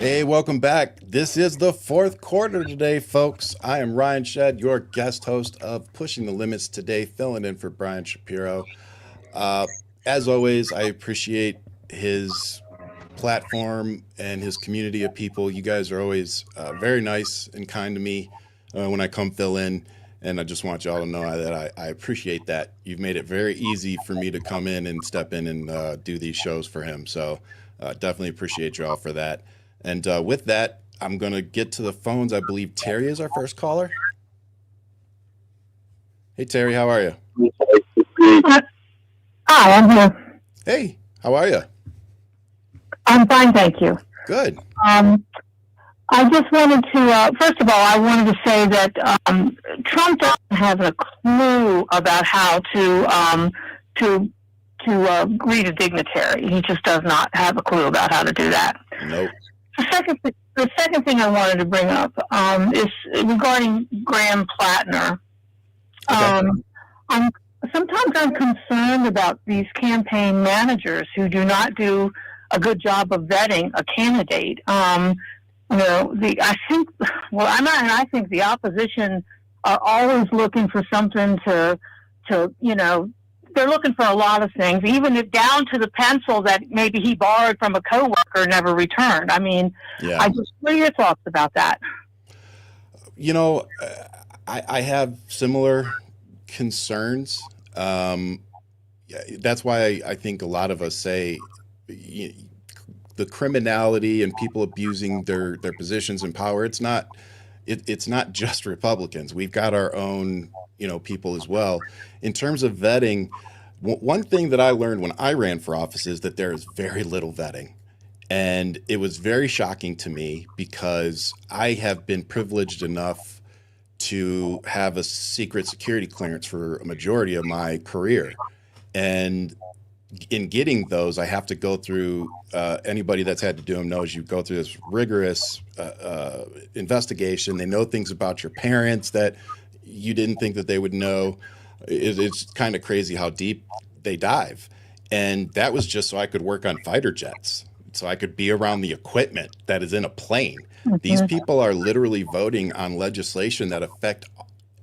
[SPEAKER 2] Hey, welcome back. This is the fourth quarter today, folks. I am Ryan Shedd, your guest host of Pushing the Limits today, filling in for Brian Shapiro. As always, I appreciate his platform and his community of people. You guys are always very nice and kind to me when I come fill in. And I just want y'all to know that I appreciate that. You've made it very easy for me to come in and step in and do these shows for him. So definitely appreciate y'all for that. And with that, I'm going to get to the phones. I believe Terry is our first caller. Hey, Terry, how are you?
[SPEAKER 8] Hi, I'm here.
[SPEAKER 2] Hey, how are you?
[SPEAKER 8] I'm fine, thank you.
[SPEAKER 2] Good.
[SPEAKER 8] I just wanted to, first of all, I wanted to say that Trump doesn't have a clue about how to greet a dignitary. He just does not have a clue about how to do that.
[SPEAKER 2] Nope.
[SPEAKER 8] The second thing I wanted to bring up is regarding Graham Plattner.
[SPEAKER 2] Okay.
[SPEAKER 8] Sometimes I'm concerned about these campaign managers who do not do a good job of vetting a candidate. I think the opposition are always looking for something to they're looking for a lot of things, even if down to the pencil that maybe he borrowed from a coworker never returned. I mean,
[SPEAKER 2] Yeah.
[SPEAKER 8] what are your thoughts about that?
[SPEAKER 2] I have similar concerns. That's why I think a lot of us say the criminality and people abusing their positions in power. It's not just Republicans. We've got our own people as well. In terms of vetting, one thing that I learned when I ran for office is that there is very little vetting. And it was very shocking to me because I have been privileged enough to have a secret security clearance for a majority of my career. And in getting those, I have to go through, anybody that's had to do them knows you go through this rigorous investigation. They know things about your parents that you didn't think that they would know. It's kind of crazy how deep they dive. And that was just so I could work on fighter jets, so I could be around the equipment that is in a plane. Mm-hmm. These people are literally voting on legislation that affect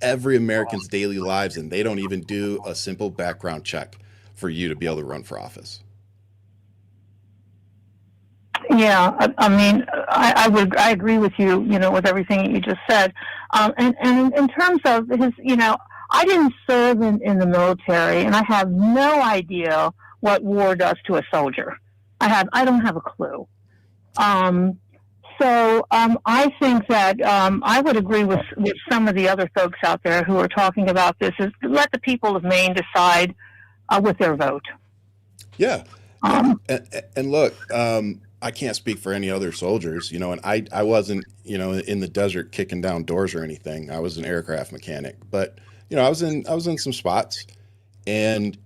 [SPEAKER 2] every American's daily lives, and they don't even do a simple background check for you to be able to run for office.
[SPEAKER 8] Yeah, I mean, I agree with you, with everything you just said. And in terms of his, I didn't serve in the military, and I have no idea what war does to a soldier. I don't have a clue. So I think that I would agree with some of the other folks out there who are talking about this, is to let the people of Maine decide with their vote.
[SPEAKER 2] Yeah. And look, I can't speak for any other soldiers, and I wasn't, in the desert kicking down doors or anything. I was an aircraft mechanic, but I was in some spots, and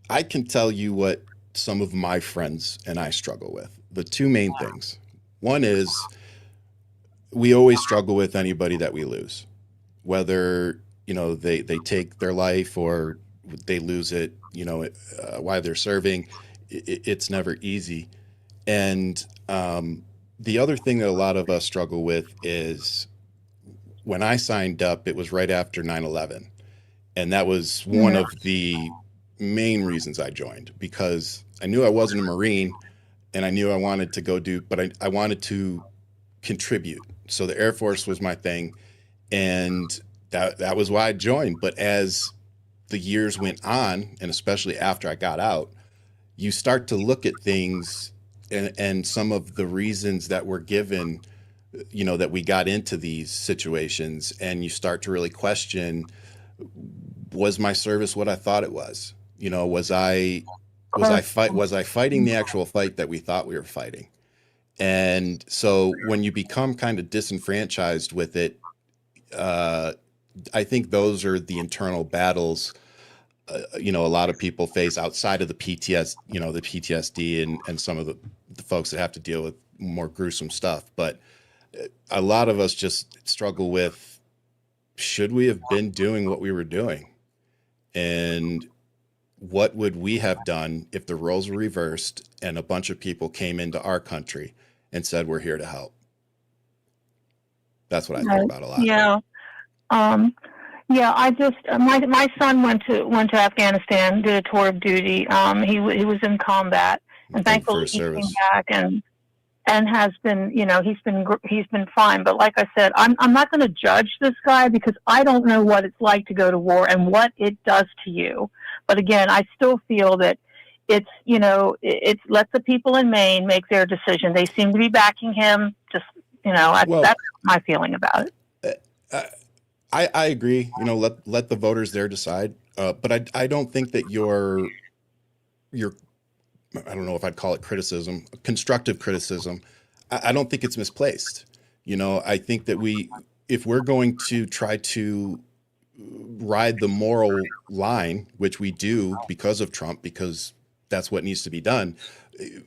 [SPEAKER 2] I can tell you what some of my friends and I struggle with. The two main things. One is we always struggle with anybody that we lose, whether, they take their life or they lose it, while they're serving. It's never easy. And the other thing that a lot of us struggle with is when I signed up, it was right after 9/11. And that was one of the main reasons I joined, because I knew I wasn't a Marine and I knew I wanted to go but I wanted to contribute. So the Air Force was my thing. And that was why I joined. But as the years went on, and especially after I got out, you start to look at things and some of the reasons that were given, that we got into these situations, and you start to really question, was my service what I thought it was? Was I fighting the actual fight that we thought we were fighting? And so when you become kind of disenfranchised with it, I think those are the internal battles a lot of people face outside of the PTSD and some of the folks that have to deal with more gruesome stuff. But a lot of us just struggle with, should we have been doing what we were doing? And what would we have done if the roles were reversed and a bunch of people came into our country and said, we're here to help. That's what I think about a lot.
[SPEAKER 8] Yeah. Yeah, I just my son went to Afghanistan, did a tour of duty. He was in combat, and thankfully he came back and has been, he's been fine. But like I said, I'm not going to judge this guy because I don't know what it's like to go to war and what it does to you. But again, I still feel that it's let the people in Maine make their decision. They seem to be backing him. Just that's my feeling about it.
[SPEAKER 2] I agree. Let the voters there decide. But I don't think that your I don't know if I'd call it criticism, constructive criticism. I don't think it's misplaced. I think that if we're going to try to ride the moral line, which we do because of Trump, because that's what needs to be done,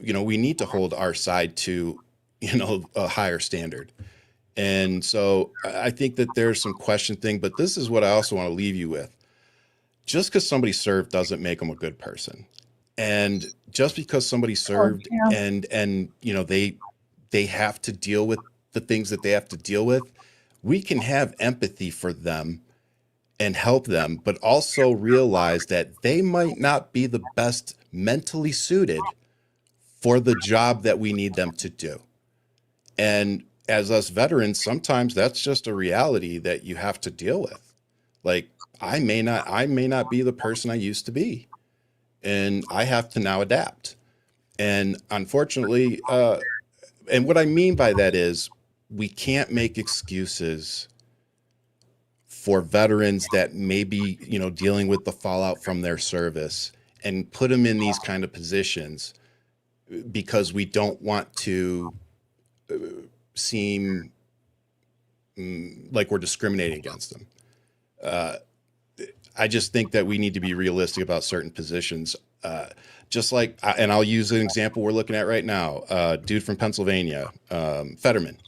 [SPEAKER 2] we need to hold our side to, a higher standard. And so I think that there's some question thing, but this is what I also want to leave you with. Just because somebody served doesn't make them a good person. And just because somebody served and they have to deal with the things that they have to deal with, we can have empathy for them and help them, but also realize that they might not be the best mentally suited for the job that we need them to do. And as us veterans, sometimes that's just a reality that you have to deal with. Like, I may not be the person I used to be, and I have to now adapt. And unfortunately, and what I mean by that is we can't make excuses for veterans that may be, dealing with the fallout from their service and put them in these kind of positions because we don't want to seem like we're discriminating against them. I just think that we need to be realistic about certain positions. Just like, and I'll use an example we're looking at right now, dude from Pennsylvania, Fetterman.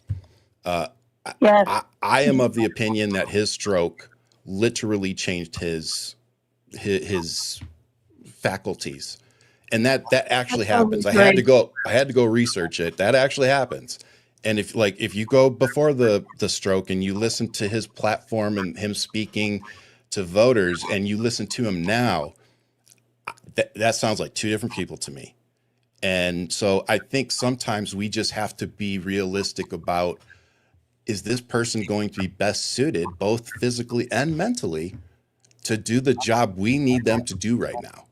[SPEAKER 8] Yes.
[SPEAKER 2] I am of the opinion that his stroke literally changed his faculties. And that actually happens. I had to go research it. That actually happens. And if you go before the stroke and you listen to his platform and him speaking to voters and you listen to him now, that sounds like two different people to me. And so I think sometimes we just have to be realistic about, is this person going to be best suited both physically and mentally to do the job we need them to do right now?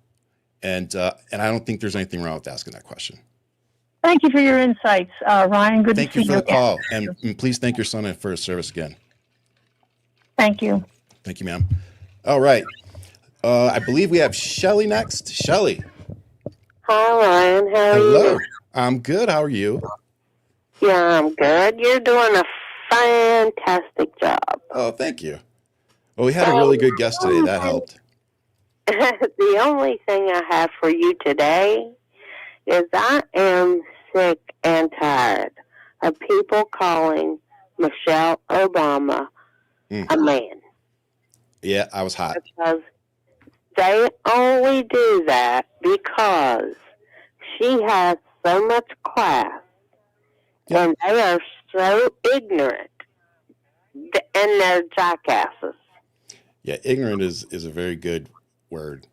[SPEAKER 2] And I don't think there's anything wrong with asking that question.
[SPEAKER 8] Thank you for your insights, Ryan. Good
[SPEAKER 2] thank
[SPEAKER 8] to see you.
[SPEAKER 2] Thank you for the call. And please thank your son for his service again.
[SPEAKER 8] Thank you.
[SPEAKER 2] Thank you, ma'am. All right. I believe we have Shelly next. Shelly.
[SPEAKER 9] Hi, Ryan. How are
[SPEAKER 2] Hello.
[SPEAKER 9] you?
[SPEAKER 2] I'm good. How are you?
[SPEAKER 9] Yeah, I'm good. You're doing a fantastic job.
[SPEAKER 2] Oh, thank you. Well, we had a really good guest today. That helped.
[SPEAKER 9] The only thing I have for you today is I am sick and tired of people calling Michelle Obama a man.
[SPEAKER 2] Yeah, I was hot.
[SPEAKER 9] Because they only do that because she has so much class.
[SPEAKER 2] Yep.
[SPEAKER 9] And they are so ignorant. And they're jackasses.
[SPEAKER 2] Yeah, ignorant is a very good word.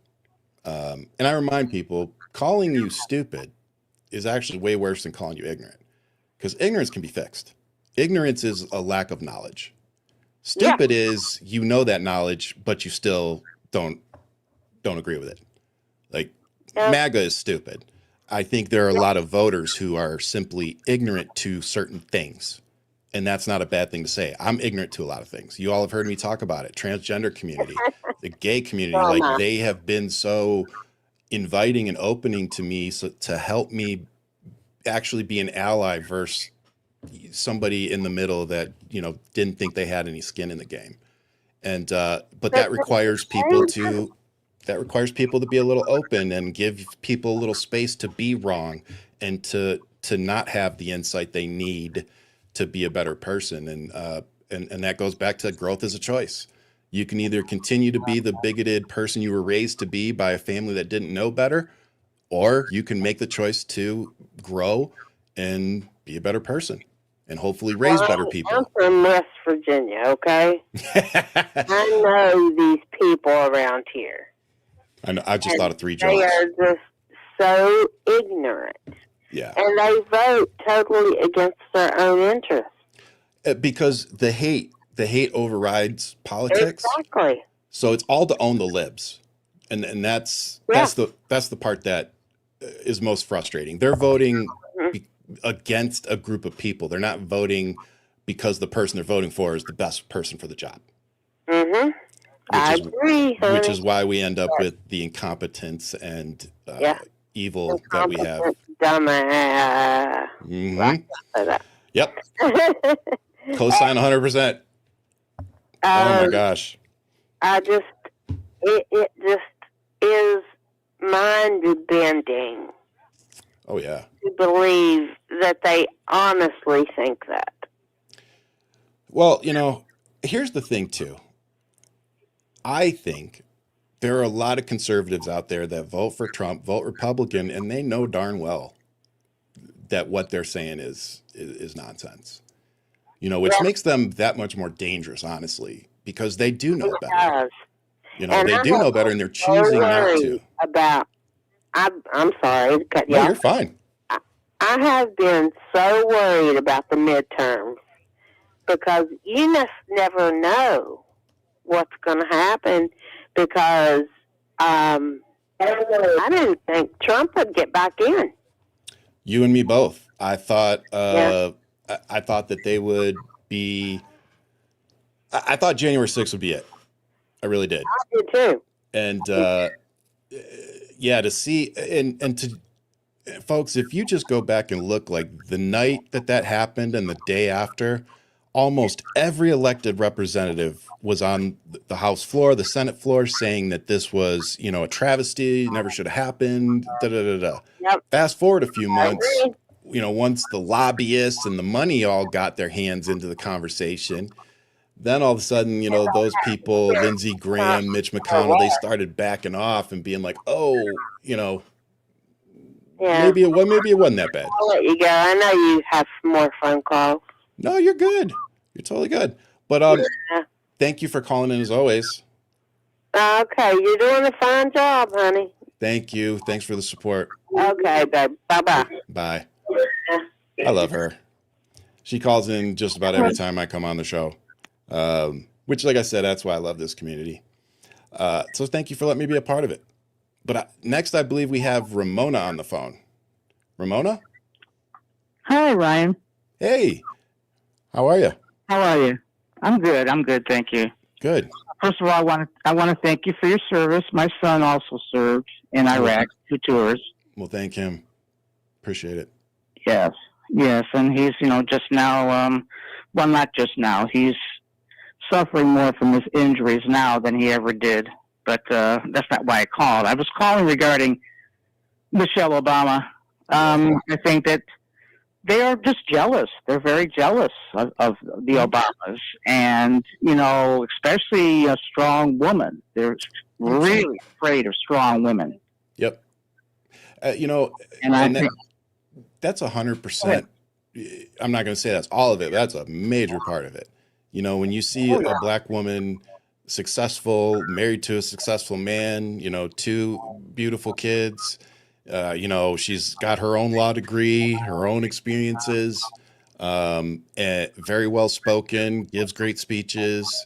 [SPEAKER 2] And I remind people, calling you stupid is actually way worse than calling you ignorant. Because ignorance can be fixed. Ignorance is a lack of knowledge. Stupid is you know that knowledge, but you still don't agree with it. Like, MAGA is stupid. I think there are a lot of voters who are simply ignorant to certain things. And that's not a bad thing to say. I'm ignorant to a lot of things. You all have heard me talk about it. Transgender community, the gay community, like they have been so inviting and opening to me to help me actually be an ally versus somebody in the middle that, didn't think they had any skin in the game. And, but that requires people to be a little open and give people a little space to be wrong and to not have the insight they need to be a better person. And that goes back to growth as a choice. You can either continue to be the bigoted person you were raised to be by a family that didn't know better, or you can make the choice to grow and be a better person and hopefully raise better people.
[SPEAKER 9] I'm from West Virginia, okay? I know these people around here.
[SPEAKER 2] I just thought of 3
[SPEAKER 9] They
[SPEAKER 2] jokes.
[SPEAKER 9] are just so ignorant.
[SPEAKER 2] Yeah.
[SPEAKER 9] And they vote totally against their own interests.
[SPEAKER 2] Because the hate overrides politics.
[SPEAKER 9] Exactly.
[SPEAKER 2] So it's all to own the libs. And that's the part that is most frustrating. They're voting against a group of people. They're not voting because the person they're voting for is the best person for the job.
[SPEAKER 9] Mm-hmm. I agree.
[SPEAKER 2] Which is why we end up with the incompetence and evil that we have.
[SPEAKER 9] Dumbass.
[SPEAKER 2] Mm-hmm. Yep. Co-sign 100%. Oh my gosh.
[SPEAKER 9] It just is mind bending.
[SPEAKER 2] Oh yeah.
[SPEAKER 9] To believe that they honestly think that.
[SPEAKER 2] Well, here's the thing too. I think there are a lot of conservatives out there that vote for Trump, vote Republican, and they know darn well that what they're saying is nonsense. Which makes them that much more dangerous, honestly, because they do know better. They do know better, and they're choosing not to.
[SPEAKER 9] I'm sorry to cut you off.
[SPEAKER 2] No, you're fine.
[SPEAKER 9] I have been so worried about the midterms because you just never know what's going to happen because I didn't think Trump would get back in.
[SPEAKER 2] You and me both. I thought I thought that they would be. I thought January 6th would be it. I really did.
[SPEAKER 9] I did too.
[SPEAKER 2] And to see and to folks, if you just go back and look, like the night that happened and the day after, almost every elected representative was on the House floor, the Senate floor, saying that this was, a travesty, never should have happened. Yep. Fast forward a few months, once the lobbyists and the money all got their hands into the conversation, then all of a sudden, those people, Lindsey Graham, Mitch McConnell, they started backing off and being like, maybe it wasn't that bad.
[SPEAKER 9] I'll let you go. I know you have some more phone calls.
[SPEAKER 2] No, you're good. You're totally good. But thank you for calling in as always.
[SPEAKER 9] Okay, you're doing a fine job, honey.
[SPEAKER 2] Thank you. Thanks for the support.
[SPEAKER 9] Okay, babe. Bye-bye.
[SPEAKER 2] Bye. I love her. She calls in just about every time I come on the show. Which, like I said, that's why I love this community. So thank you for letting me be a part of it. But next, I believe we have Ramona on the phone. Ramona?
[SPEAKER 10] Hi, Ryan.
[SPEAKER 2] Hey. How are you?
[SPEAKER 10] How are you? I'm good. Thank you.
[SPEAKER 2] Good.
[SPEAKER 10] First of all, I want to thank you for your service. My son also served in Iraq 2 tours.
[SPEAKER 2] Well, thank him. Appreciate it.
[SPEAKER 10] Yes, and he's just now. Well, not just now. He's suffering more from his injuries now than he ever did. But that's not why I called. I was calling regarding Michelle Obama. I think that they are just jealous. They're very jealous of the Obamas, and especially a strong woman. They're really afraid of strong women.
[SPEAKER 2] Yep. That's 100%. I'm not going to say that's all of it. But that's a major part of it. When you see a black woman successful, married to a successful man, 2 beautiful kids. She's got her own law degree, her own experiences, and very well spoken, gives great speeches,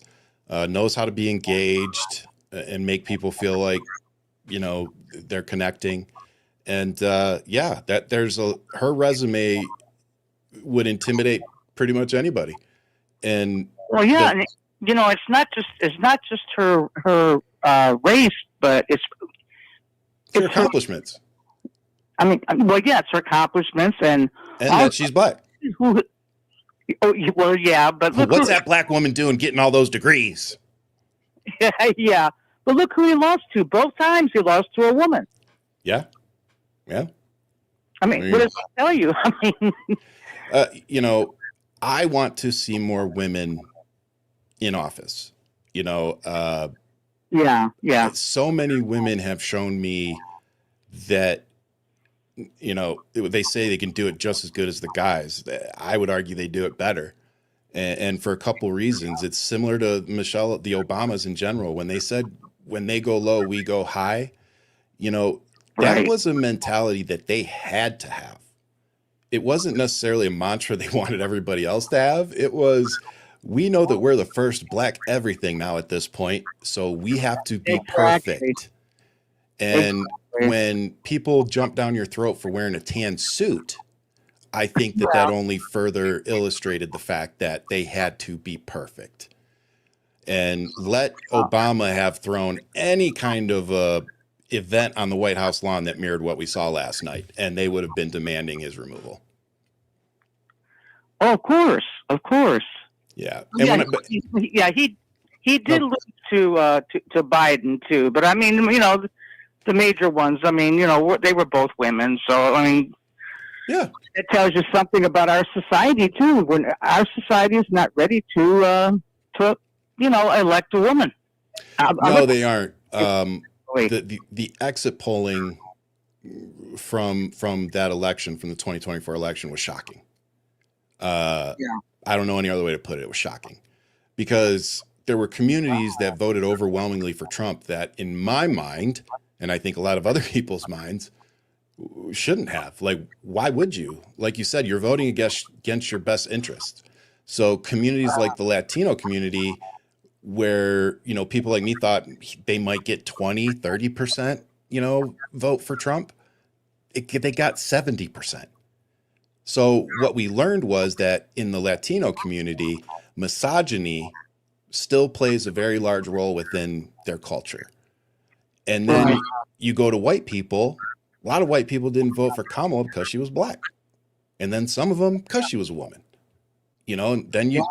[SPEAKER 2] knows how to be engaged and make people feel like, they're connecting. And her resume would intimidate pretty much anybody. And
[SPEAKER 10] it's not just her race, but it's
[SPEAKER 2] her accomplishments.
[SPEAKER 10] It's her accomplishments and
[SPEAKER 2] that she's black.
[SPEAKER 10] But look,
[SPEAKER 2] what's that black woman doing getting all those degrees?
[SPEAKER 10] Yeah, but look who he lost to. Both times he lost to a woman.
[SPEAKER 2] Yeah.
[SPEAKER 10] What does that tell you?
[SPEAKER 2] I want to see more women in office. So many women have shown me that you know, they say they can do it just as good as the guys. I would argue they do it better. And for a couple reasons. It's similar to the Obamas in general. When they said, when they go low, we go high, you know, that was a mentality that they had to have. It wasn't necessarily a mantra they wanted everybody else to have. It was, we know that we're the first black everything now at this point, so we have to be perfect. And when people jump down your throat for wearing a tan suit, I think that only further illustrated the fact that they had to be perfect. And let Obama have thrown any kind of event on the White House lawn that mirrored what we saw last night, and they would have been demanding his removal.
[SPEAKER 10] Oh, of course.
[SPEAKER 2] Yeah.
[SPEAKER 10] And he did lose to Biden too, but I mean, you know, the major ones. I mean, you know, they were both women, so I mean,
[SPEAKER 2] yeah,
[SPEAKER 10] it tells you something about our society too. When our society is not ready to you know, elect a woman.
[SPEAKER 2] No, they aren't. The exit polling from that election, from the 2024 election, was shocking. I don't know any other way to put it. It was shocking because there were communities that voted overwhelmingly for Trump that, in my mind, and I think a lot of other people's minds, shouldn't have. Like, why would you? Like you said, you're voting against your best interest. So communities like the Latino community, where, you know, people like me thought they might get 20, 30%, you know, vote for Trump, they got 70%. So what we learned was that in the Latino community, misogyny still plays a very large role within their culture. And then you go to white people, a lot of white people didn't vote for Kamala because she was black. And then some of them because she was a woman. You know, and then you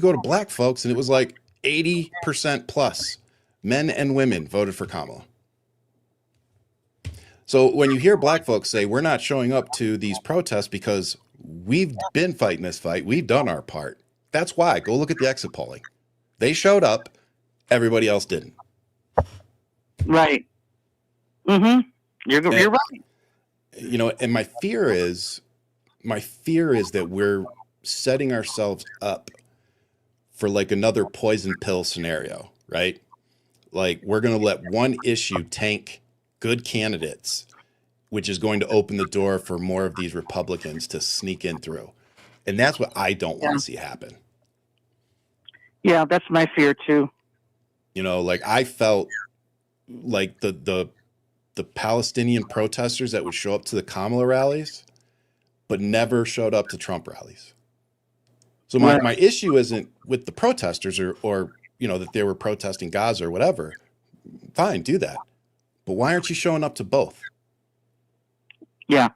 [SPEAKER 2] go to black folks, and it was like 80% plus men and women voted for Kamala. So when you hear black folks say, we're not showing up to these protests because we've been fighting this fight, we've done our part. That's why. Go look at the exit polling. They showed up. Everybody else didn't.
[SPEAKER 10] Right. Mm-hmm. You're right.
[SPEAKER 2] You know, and my fear is that we're setting ourselves up for like another poison pill scenario, right? Like, we're going to let one issue tank good candidates, which is going to open the door for more of these Republicans to sneak in through. And that's what I don't want to see happen.
[SPEAKER 10] Yeah, that's my fear too.
[SPEAKER 2] You know, like, I felt like the Palestinian protesters that would show up to the Kamala rallies, but never showed up to Trump rallies. So my issue isn't with the protesters or, you know, that they were protesting Gaza or whatever. Fine, do that. But why aren't you showing up to both?
[SPEAKER 10] Yeah.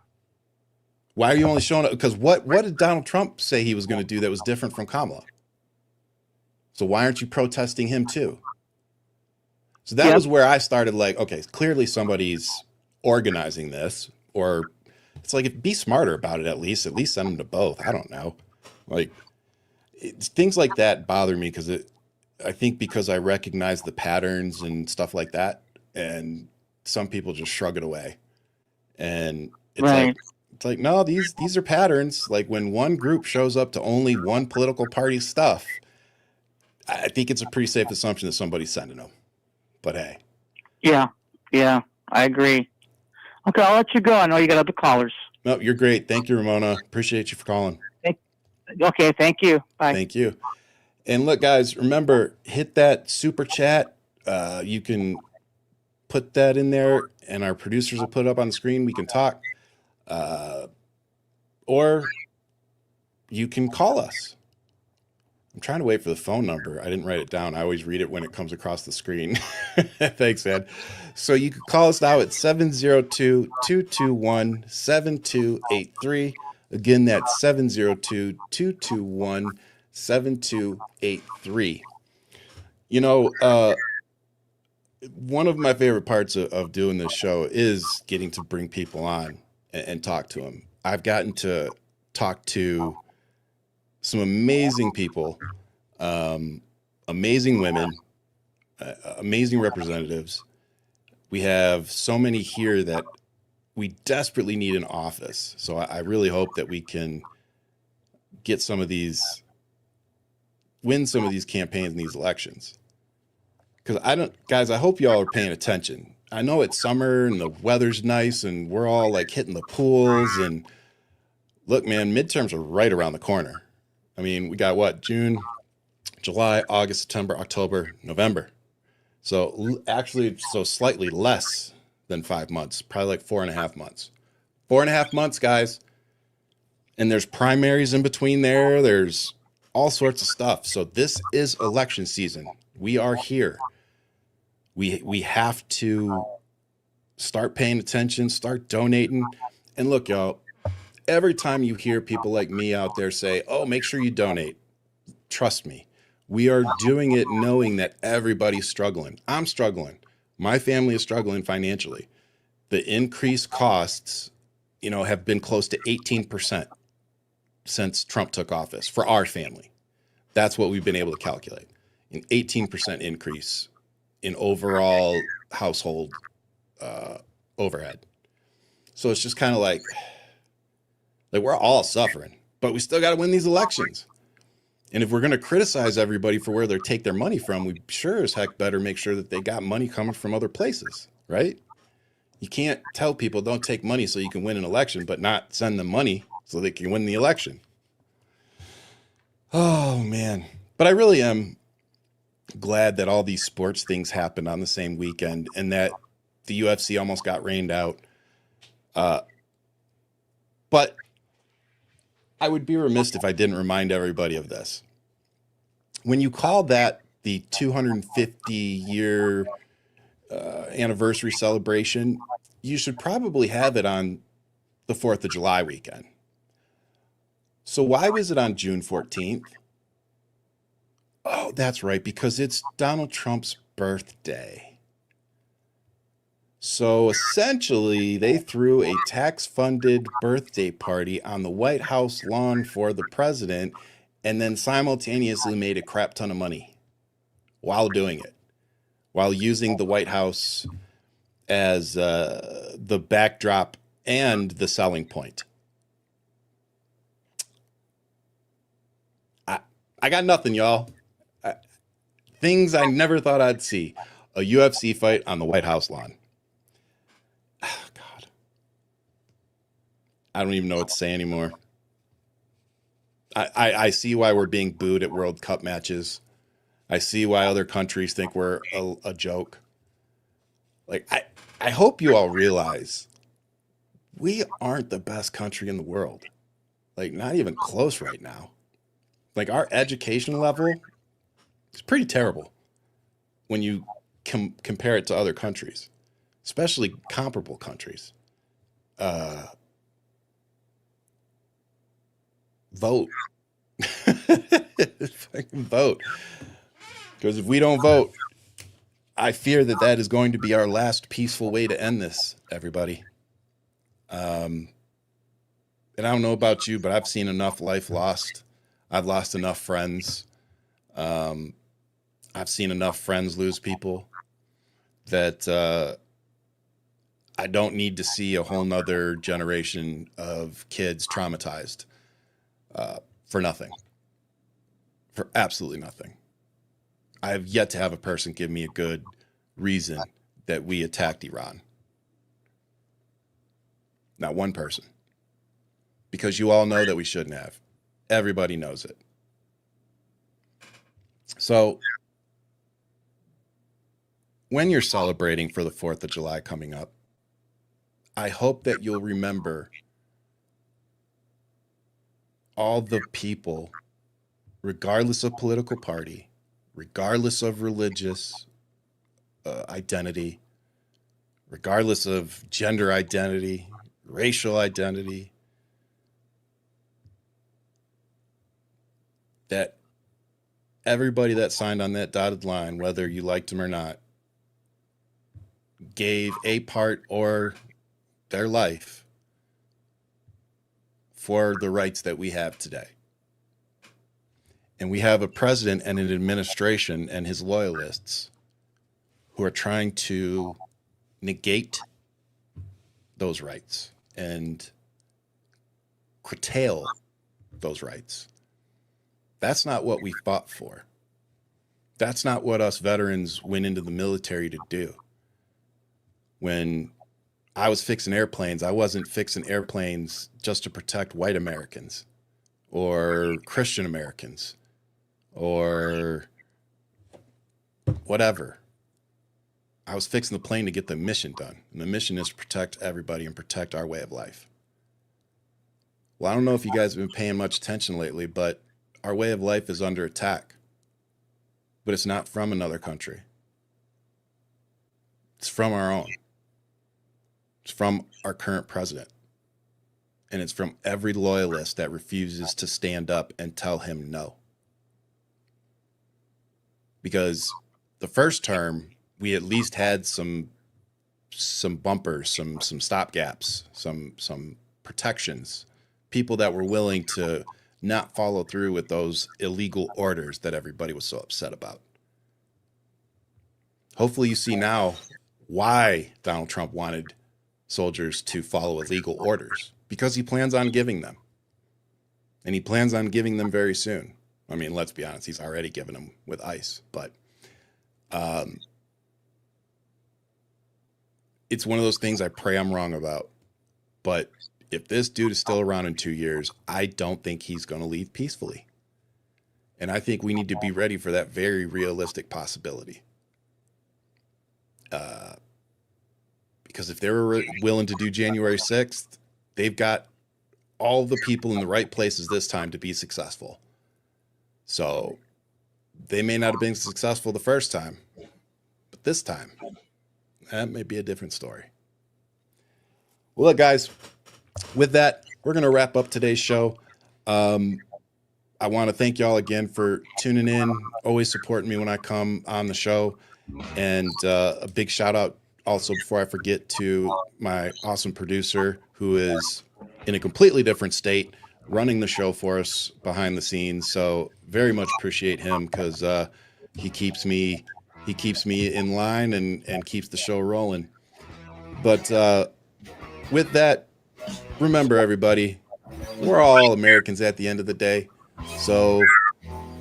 [SPEAKER 2] Why are you only showing up? Because what did Donald Trump say he was going to do that was different from Kamala? So why aren't you protesting him too? So that was where I started, like, okay, clearly somebody's organizing this, or it's like, be smarter about it at least send them to both. I don't know. Like, things like that bother me because I recognize the patterns and stuff like that. And some people just shrug it away. And it's like, no, these are patterns. Like, when one group shows up to only one political party's stuff, I think it's a pretty safe assumption that somebody's sending them. But hey. Yeah,
[SPEAKER 10] I agree. Okay, I'll let you go. I know you got other callers.
[SPEAKER 2] No, you're great. Thank you, Ramona. Appreciate you for calling.
[SPEAKER 10] Okay, thank you. Bye.
[SPEAKER 2] Thank you. And look, guys, remember, hit that super chat. You can put that in there, and our producers will put it up on the screen. We can talk. Or you can call us. I'm trying to wait for the phone number. I didn't write it down. I always read it when it comes across the screen. Thanks, Ed. So you can call us now at 702-221-7283. Again, that's 702-221-7283. You know, one of my favorite parts of doing this show is getting to bring people on and talk to them. I've gotten to talk to some amazing people, amazing women, amazing representatives. We have so many here that we desperately need an office. So I really hope that we can get win some of these campaigns and these elections. Because I hope y'all are paying attention. I know it's summer and the weather's nice and we're all like hitting the pools. And look, man, midterms are right around the corner. I mean, we got what? June, July, August, September, October, November. So actually, slightly less than 5 months, probably like 4.5 months. 4.5 months, guys. And there's primaries in between there. There's all sorts of stuff. So this is election season. We are here. We have to start paying attention, start donating. And look, y'all, every time you hear people like me out there say, oh, make sure you donate, trust me, we are doing it knowing that everybody's struggling. I'm struggling. My family is struggling financially. The increased costs, have been close to 18% since Trump took office for our family. That's what we've been able to calculate. An 18% increase in overall household overhead. So it's just kind of like we're all suffering, but we still got to win these elections. And if we're going to criticize everybody for where they take their money from, we sure as heck better make sure that they got money coming from other places, right? You can't tell people don't take money so you can win an election, but not send them money so they can win the election. Oh, man. But I really am glad that all these sports things happened on the same weekend and that the UFC almost got rained out. But I would be remiss if I didn't remind everybody of this. When you call that the 250-year anniversary celebration, you should probably have it on the 4th of July weekend. So why was it on June 14th? Oh, that's right, because it's Donald Trump's birthday. So essentially, they threw a tax-funded birthday party on the White House lawn for the president and then simultaneously made a crap ton of money while doing it, while using the White House as the backdrop and the selling point. I got nothing, y'all. Things I never thought I'd see. A UFC fight on the White House lawn. Oh, God. I don't even know what to say anymore. I see why we're being booed at World Cup matches. I see why other countries think we're a joke. Like, I hope you all realize we aren't the best country in the world. Like, not even close right now. Like, our education level is pretty terrible when you compare it to other countries, especially comparable countries. Vote. Fucking vote. Because if we don't vote, I fear that is going to be our last peaceful way to end this, everybody. And I don't know about you, but I've seen enough life lost. I've lost enough friends. I've seen enough friends lose people that I don't need to see a whole nother generation of kids traumatized for nothing, for absolutely nothing. I have yet to have a person give me a good reason that we attacked Iran. Not one person. Because you all know that we shouldn't have. Everybody knows it. So when you're celebrating for the 4th of July coming up, I hope that you'll remember all the people, regardless of political party, regardless of religious identity, regardless of gender identity, racial identity, that everybody that signed on that dotted line, whether you liked them or not, gave a part or their life for the rights that we have today. And we have a president and an administration and his loyalists who are trying to negate those rights and curtail those rights. That's not what we fought for. That's not what us veterans went into the military to do. When I was fixing airplanes, I wasn't fixing airplanes just to protect white Americans or Christian Americans or whatever. I was fixing the plane to get the mission done. And the mission is to protect everybody and protect our way of life. Well, I don't know if you guys have been paying much attention lately, but our way of life is under attack. But it's not from another country. It's from our own. It's from our current president. And it's from every loyalist that refuses to stand up and tell him no. Because the first term, we at least had some bumpers, some stopgaps, some protections, people that were willing to not follow through with those illegal orders that everybody was so upset about. Hopefully you see now why Donald Trump wanted soldiers to follow illegal orders, because he plans on giving them. And he plans on giving them very soon. I mean, let's be honest, he's already given them with ICE, but it's one of those things I pray I'm wrong about. But if this dude is still around in 2 years, I don't think he's going to leave peacefully. And I think we need to be ready for that very realistic possibility. Because if they were willing to do January 6th, they've got all the people in the right places this time to be successful. So they may not have been successful the first time, but this time, that may be a different story. Well, look, guys, with that, we're going to wrap up today's show. I want to thank y'all again for tuning in, always supporting me when I come on the show. And a big shout out also, before I forget, to my awesome producer who is in a completely different state running the show for us behind the scenes. So very much appreciate him, because he keeps me in line and keeps the show rolling. But with that, remember, everybody, we're all Americans at the end of the day. So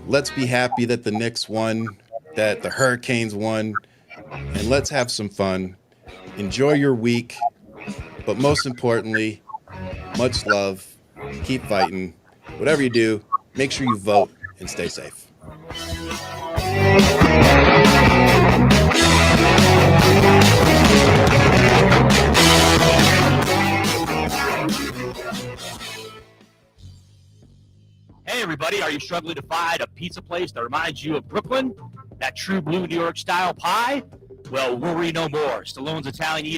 [SPEAKER 2] let's be happy that the Knicks won, that the Hurricanes won, and let's have some fun. Enjoy your week. But most importantly, much love. Keep fighting. Whatever you do, make sure you vote and stay safe.
[SPEAKER 11] Hey everybody, are you struggling to find a pizza place that reminds you of Brooklyn? That true blue New York style pie? Well, worry no more. Stallone's Italian